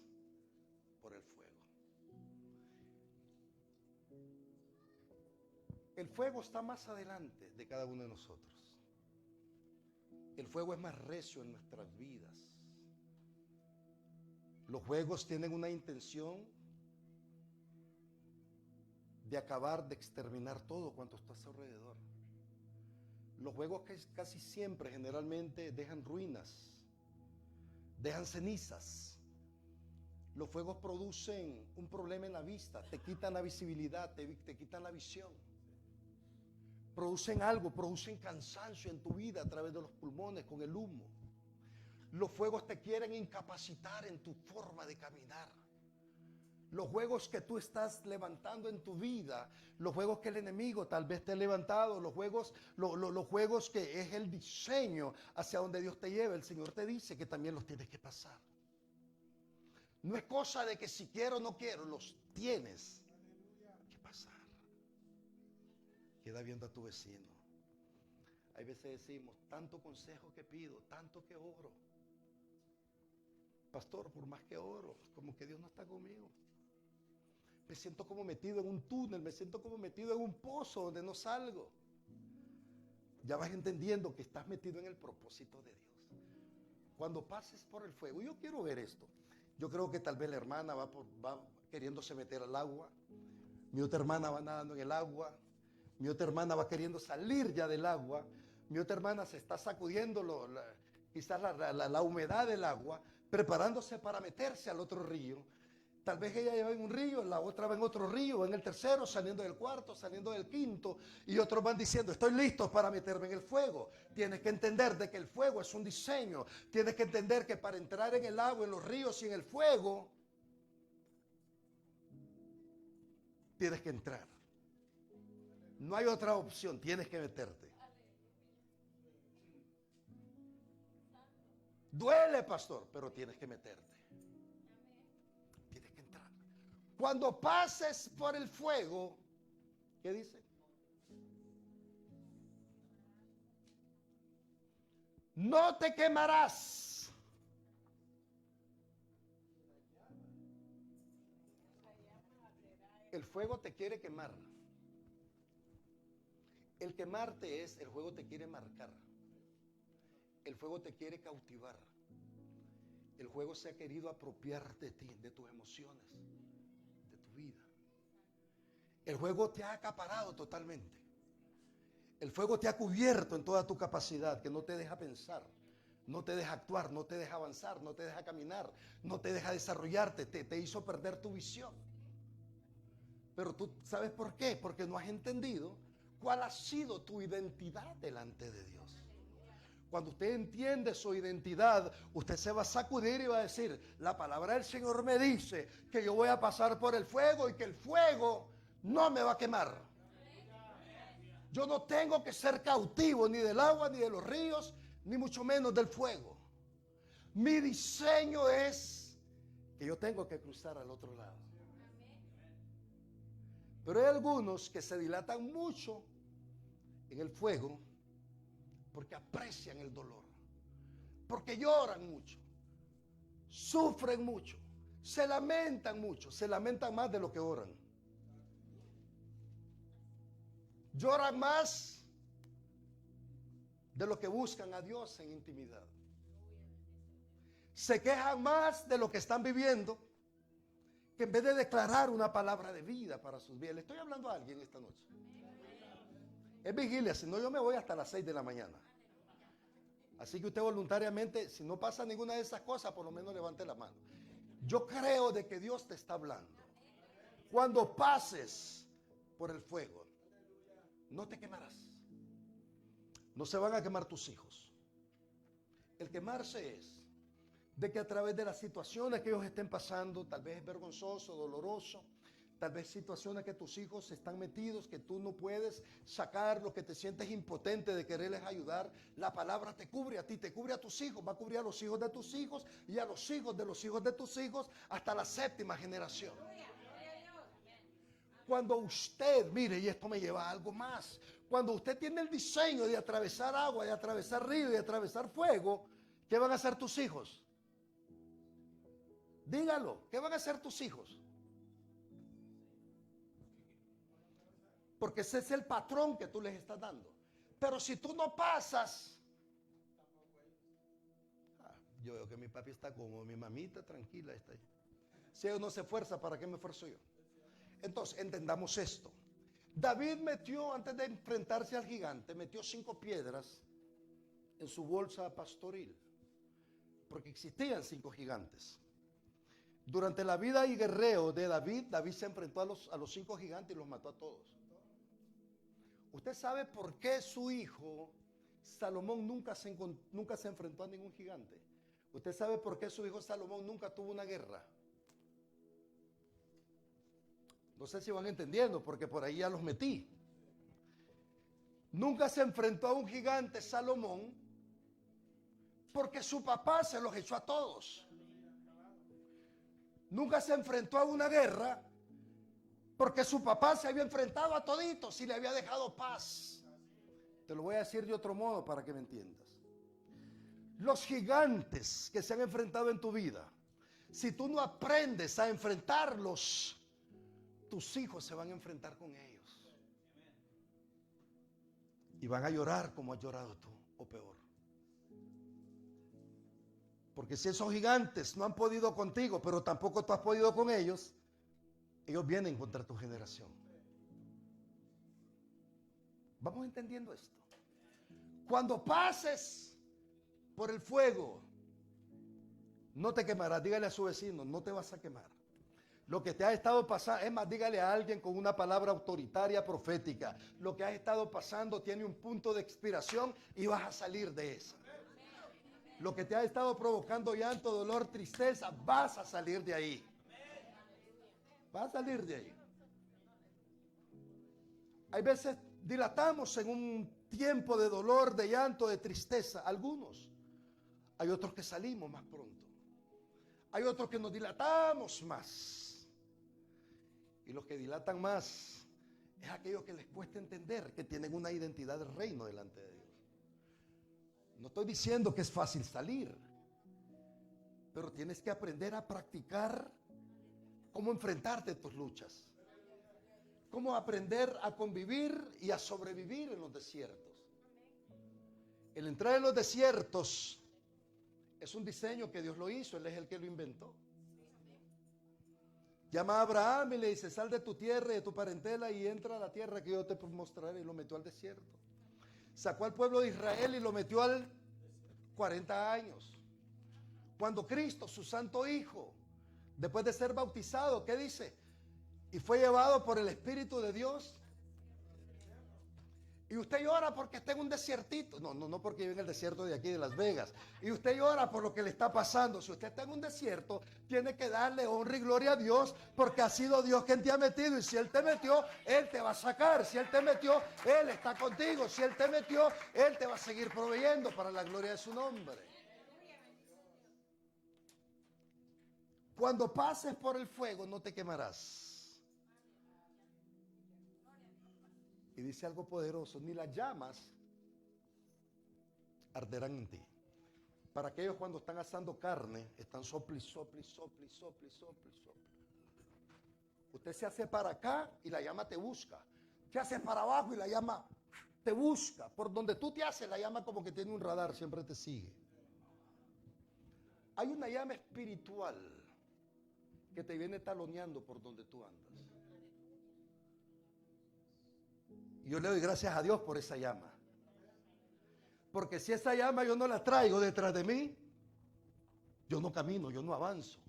por el fuego. El fuego está más adelante de cada uno de nosotros. El fuego es más recio en nuestras vidas. Los fuegos tienen una intención de acabar, de exterminar todo cuanto está a su alrededor. Los fuegos casi siempre, generalmente, dejan ruinas, dejan cenizas. Los fuegos producen un problema en la vista, te quitan la visibilidad, te quitan la visión. Producen algo, producen cansancio en tu vida a través de los pulmones con el humo. Los fuegos te quieren incapacitar en tu forma de caminar. Los fuegos que tú estás levantando en tu vida, los fuegos que el enemigo tal vez te ha levantado, los fuegos que es el diseño hacia donde Dios te lleva. El Señor te dice que también los tienes que pasar. No es cosa de que si quiero o no quiero, los tienes que pasar. Queda viendo a tu vecino. Hay veces decimos, tanto consejo que pido, tanto que oro. Pastor, por más que oro, como que Dios no está conmigo. Me siento como metido en un túnel, me siento como metido en un pozo donde no salgo. Ya vas entendiendo que estás metido en el propósito de Dios. Cuando pases por el fuego, yo quiero ver esto. Yo creo que tal vez la hermana va queriéndose meter al agua. Mi otra hermana va nadando en el agua. Mi otra hermana va queriendo salir ya del agua. Mi otra hermana se está sacudiendo quizás la humedad del agua, preparándose para meterse al otro río. Tal vez ella va en un río, la otra va en otro río, en el tercero, saliendo del cuarto, saliendo del quinto, y otros van diciendo, estoy listo para meterme en el fuego. Tienes que entender de que el fuego es un diseño. Tienes que entender que para entrar en el agua, en los ríos y en el fuego, tienes que entrar. No hay otra opción, tienes que meterte. Duele, pastor, pero tienes que meterte. Tienes que entrar. Cuando pases por el fuego, ¿qué dice? No te quemarás. el fuego te quiere quemar. El quemarte es, el fuego te quiere marcar. El fuego te quiere cautivar. El fuego se ha querido apropiar de ti, de tus emociones, de tu vida. El fuego te ha acaparado totalmente. El fuego te ha cubierto en toda tu capacidad, que no te deja pensar, no te deja actuar, no te deja avanzar, no te deja caminar, no te deja desarrollarte, te hizo perder tu visión. Pero tú sabes por qué, porque no has entendido cuál ha sido tu identidad delante de Dios. Cuando usted entiende su identidad, usted se va a sacudir y va a decir, la palabra del Señor me dice que yo voy a pasar por el fuego y que el fuego no me va a quemar. Yo no tengo que ser cautivo ni del agua, ni de los ríos, ni mucho menos del fuego. Mi diseño es que yo tengo que cruzar al otro lado. Pero hay algunos que se dilatan mucho en el fuego porque aprecian el dolor, porque lloran mucho, sufren mucho, se lamentan mucho, se lamentan más de lo que oran. Lloran más de lo que buscan a Dios en intimidad. Se quejan más de lo que están viviendo, que en vez de declarar una palabra de vida para sus vidas. Le estoy hablando a alguien esta noche. Es vigilia, si no yo me voy hasta las 6 de la mañana. Así que usted voluntariamente, si no pasa ninguna de esas cosas, por lo menos levante la mano. Yo creo de que Dios te está hablando. Cuando pases por el fuego, no te quemarás. No se van a quemar tus hijos. El quemarse es de que a través de las situaciones que ellos estén pasando, tal vez es vergonzoso, doloroso, tal vez situaciones que tus hijos están metidos, que tú no puedes sacar, lo que te sientes impotente de quererles ayudar, la palabra te cubre a ti, te cubre a tus hijos, va a cubrir a los hijos de tus hijos y a los hijos de los hijos de tus hijos hasta la 7ª generación. Cuando usted, mire, y esto me lleva a algo más, cuando usted tiene el diseño de atravesar agua, de atravesar río, de atravesar fuego, ¿qué van a hacer tus hijos? Dígalo, ¿qué van a hacer tus hijos? Porque ese es el patrón que tú les estás dando. Pero si tú no pasas, yo veo que mi papi está como mi mamita, tranquila está ahí. Si ellos no se esfuerza, ¿para qué me esfuerzo yo? Entonces, entendamos esto. David metió, antes de enfrentarse al gigante, metió 5 piedras en su bolsa pastoril, porque existían 5 gigantes. Durante la vida y guerreo de David, David se enfrentó a los 5 gigantes y los mató a todos. ¿Usted sabe por qué su hijo Salomón nunca se enfrentó a ningún gigante? ¿Usted sabe por qué su hijo Salomón nunca tuvo una guerra? No sé si van entendiendo, porque por ahí ya los metí. Nunca se enfrentó a un gigante Salomón porque su papá se los echó a todos. Nunca se enfrentó a una guerra porque su papá se había enfrentado a toditos y le había dejado paz. Te lo voy a decir de otro modo para que me entiendas. Los gigantes que se han enfrentado en tu vida, si tú no aprendes a enfrentarlos, tus hijos se van a enfrentar con ellos. Y van a llorar como has llorado tú, o peor. Porque si esos gigantes no han podido contigo, pero tampoco tú has podido con ellos, ellos vienen contra tu generación. Vamos entendiendo esto. Cuando pases por el fuego, no te quemarás. Dígale a su vecino, no te vas a quemar. Lo que te ha estado pasando, es más, dígale a alguien con una palabra autoritaria profética. Lo que has estado pasando tiene un punto de expiración y vas a salir de esa. Lo que te ha estado provocando llanto, dolor, tristeza, vas a salir de ahí. Vas a salir de ahí. Hay veces dilatamos en un tiempo de dolor, de llanto, de tristeza. Algunos. Hay otros que salimos más pronto. Hay otros que nos dilatamos más. Y los que dilatan más es aquellos que les cuesta entender que tienen una identidad de reino delante de Dios. No estoy diciendo que es fácil salir, pero tienes que aprender a practicar cómo enfrentarte a tus luchas. cómo aprender a convivir y a sobrevivir en los desiertos. El entrar en los desiertos es un diseño que Dios lo hizo, Él es el que lo inventó. Llama a Abraham y le dice, sal de tu tierra y de tu parentela y entra a la tierra que yo te mostraré. Y lo metió al desierto. Sacó al pueblo de Israel y lo metió al 40 años. Cuando Cristo, su santo Hijo, después de ser bautizado, ¿qué dice? Y fue llevado por el Espíritu de Dios. Y usted llora porque está en un desiertito. No porque vive en el desierto de aquí de Las Vegas. Y usted llora por lo que le está pasando. Si usted está en un desierto, tiene que darle honra y gloria a Dios, porque ha sido Dios quien te ha metido. Y si Él te metió, Él te va a sacar. Si Él te metió, Él está contigo. Si Él te metió, Él te va a seguir proveyendo para la gloria de su nombre. Cuando pases por el fuego, no te quemarás. Y dice algo poderoso, ni las llamas arderán en ti. Para aquellos cuando están asando carne, están sopli. Usted se hace para acá y la llama te busca. Se hace para abajo y la llama te busca. Por donde tú te haces, la llama como que tiene un radar, siempre te sigue. Hay una llama espiritual que te viene taloneando por donde tú andas. Y yo le doy gracias a Dios por esa llama. Porque si esa llama yo no la traigo detrás de mí, yo no camino, yo no avanzo.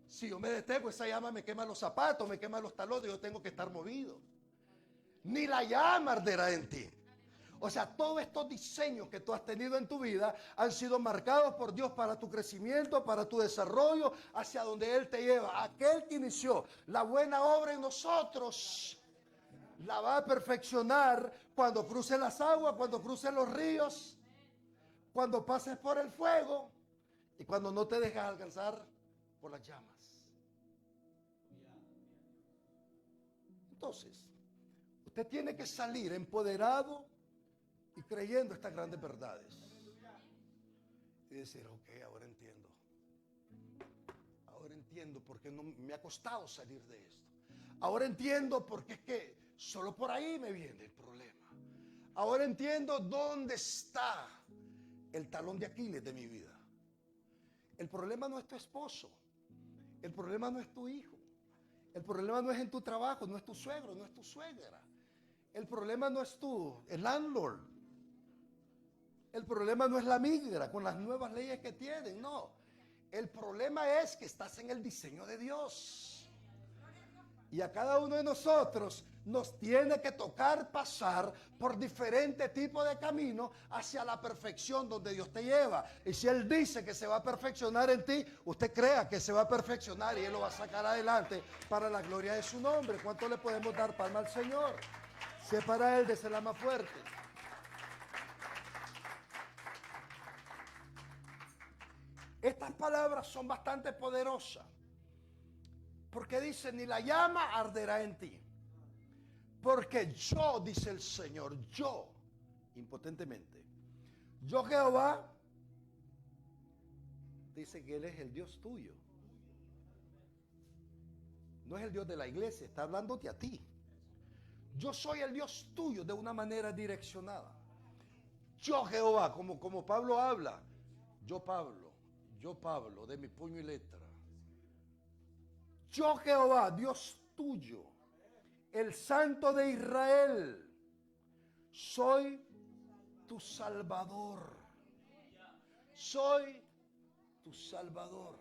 Si yo me detengo, esa llama me quema los zapatos, me quema los talones, yo tengo que estar movido. Ni la llama arderá en ti. O sea, todos estos diseños que tú has tenido en tu vida han sido marcados por Dios para tu crecimiento, para tu desarrollo, hacia donde Él te lleva. Aquel que inició la buena obra en nosotros la va a perfeccionar cuando cruces las aguas, cuando cruces los ríos, cuando pases por el fuego y cuando no te dejes alcanzar por las llamas. Entonces, usted tiene que salir empoderado y creyendo estas grandes verdades. Y decir, ok, ahora entiendo. Ahora entiendo por qué no me ha costado salir de esto. Ahora entiendo por qué es que solo por ahí me viene el problema. Ahora entiendo dónde está el talón de Aquiles de mi vida. El problema no es tu esposo. El problema no es tu hijo. El problema no es en tu trabajo, no es tu suegro, no es tu suegra. El problema no es el landlord. El problema no es la migra con las nuevas leyes que tienen, no. El problema es que estás en el diseño de Dios. Y a cada uno de nosotros nos tiene que tocar pasar por diferentes tipos de caminos hacia la perfección donde Dios te lleva. Y si Él dice que se va a perfeccionar en ti, usted crea que se va a perfeccionar y Él lo va a sacar adelante para la gloria de su nombre. ¿Cuánto le podemos dar palma al Señor? Sé para Él, désela más fuerte. Estas palabras son bastante poderosas. Porque dice, ni la llama arderá en ti. Porque yo, dice el Señor, yo, impotentemente, yo Jehová, dice que Él es el Dios tuyo. No es el Dios de la iglesia, está hablándote a ti. Yo soy el Dios tuyo de una manera direccionada. Yo Jehová, como Pablo habla, yo Pablo, de mi puño y letra. Yo Jehová, Dios tuyo, el Santo de Israel, soy tu Salvador. Soy tu Salvador.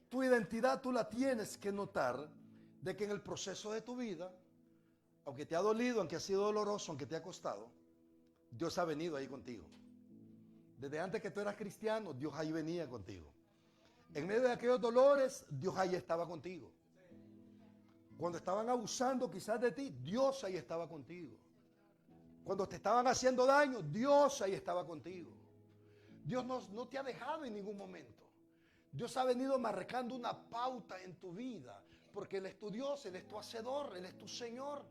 Tu identidad tú la tienes que notar de que en el proceso de tu vida, aunque te ha dolido, aunque ha sido doloroso, aunque te ha costado, Dios ha venido ahí contigo. Desde antes que tú eras cristiano, Dios ahí venía contigo. En medio de aquellos dolores, Dios ahí estaba contigo. Cuando estaban abusando quizás de ti, Dios ahí estaba contigo. Cuando te estaban haciendo daño, Dios ahí estaba contigo. Dios no te ha dejado en ningún momento. Dios ha venido marcando una pauta en tu vida, porque Él es tu Dios, Él es tu hacedor, Él es tu Señor.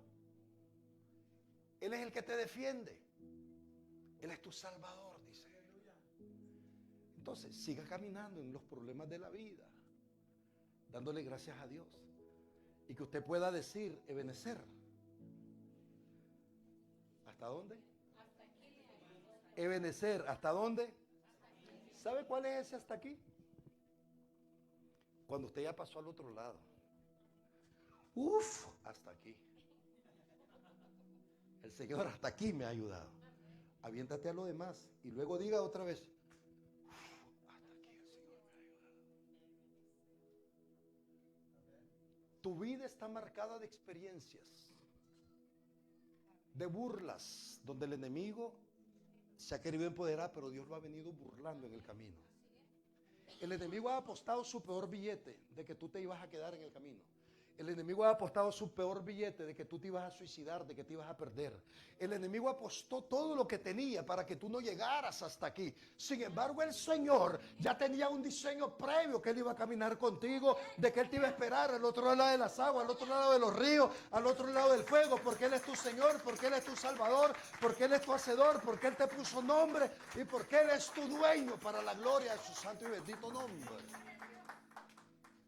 Él es el que te defiende. Él es tu Salvador, dice. Entonces, siga caminando en los problemas de la vida, dándole gracias a Dios. y que usted pueda decir, Ebenezer. ¿Hasta dónde? Ebenezer, ¿hasta dónde? ¿Sabe cuál es ese hasta aquí? Cuando usted ya pasó al otro lado. Uf, hasta aquí. El Señor hasta aquí me ha ayudado. Aviéntate a lo demás y luego diga otra vez. Hasta aquí el Señor me ha ayudado. Tu vida está marcada de experiencias, de burlas, donde el enemigo se ha querido empoderar, pero Dios lo ha venido burlando en el camino. El enemigo ha apostado su peor billete de que tú te ibas a quedar en el camino. El enemigo ha apostado su peor billete de que tú te ibas a suicidar, de que te ibas a perder. El enemigo apostó todo lo que tenía para que tú no llegaras hasta aquí. Sin embargo, el Señor ya tenía un diseño previo que Él iba a caminar contigo, de que Él te iba a esperar al otro lado de las aguas, al otro lado de los ríos, al otro lado del fuego, porque Él es tu Señor, porque Él es tu Salvador, porque Él es tu Hacedor, porque Él te puso nombre y porque Él es tu dueño para la gloria de su santo y bendito nombre.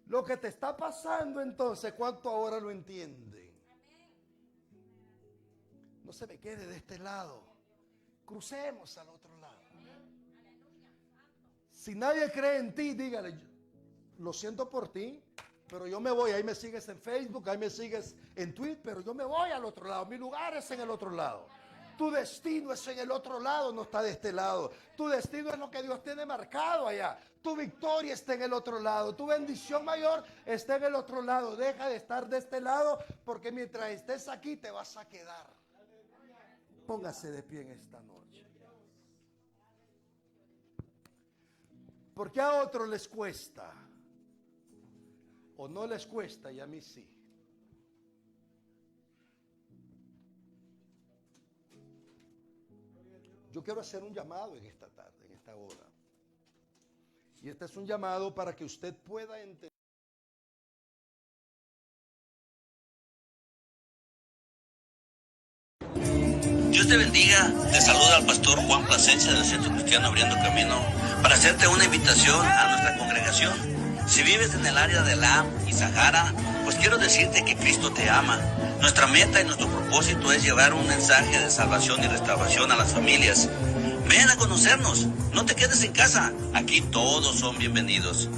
Lo que te está pasando entonces, ¿cuánto ahora lo entienden? No se me quede de este lado. Crucemos al otro lado. Si nadie cree en ti, dígale, lo siento por ti, pero yo me voy. Ahí me sigues en Facebook, ahí me sigues en Twitter, pero yo me voy al otro lado. Mi lugar es en el otro lado. Tu destino es en el otro lado, no está de este lado. Tu destino es lo que Dios tiene marcado allá. Tu victoria está en el otro lado. Tu bendición mayor está en el otro lado. Deja de estar de este lado, porque mientras estés aquí te vas a quedar. Póngase de pie en esta noche. ¿Por qué a otros les cuesta? O no les cuesta y a mí sí. Yo quiero hacer un llamado en esta tarde, en esta hora. Y este es un llamado para que usted pueda entender. Dios te bendiga. Te saluda al pastor Juan Plasencia del Centro Cristiano Abriendo Camino para hacerte una invitación a nuestra congregación. Si vives en el área de Lam y Sahara, pues quiero decirte que Cristo te ama. Nuestra meta y nuestro propósito es llevar un mensaje de salvación y restauración a las familias. Ven a conocernos, no te quedes en casa, aquí todos son bienvenidos.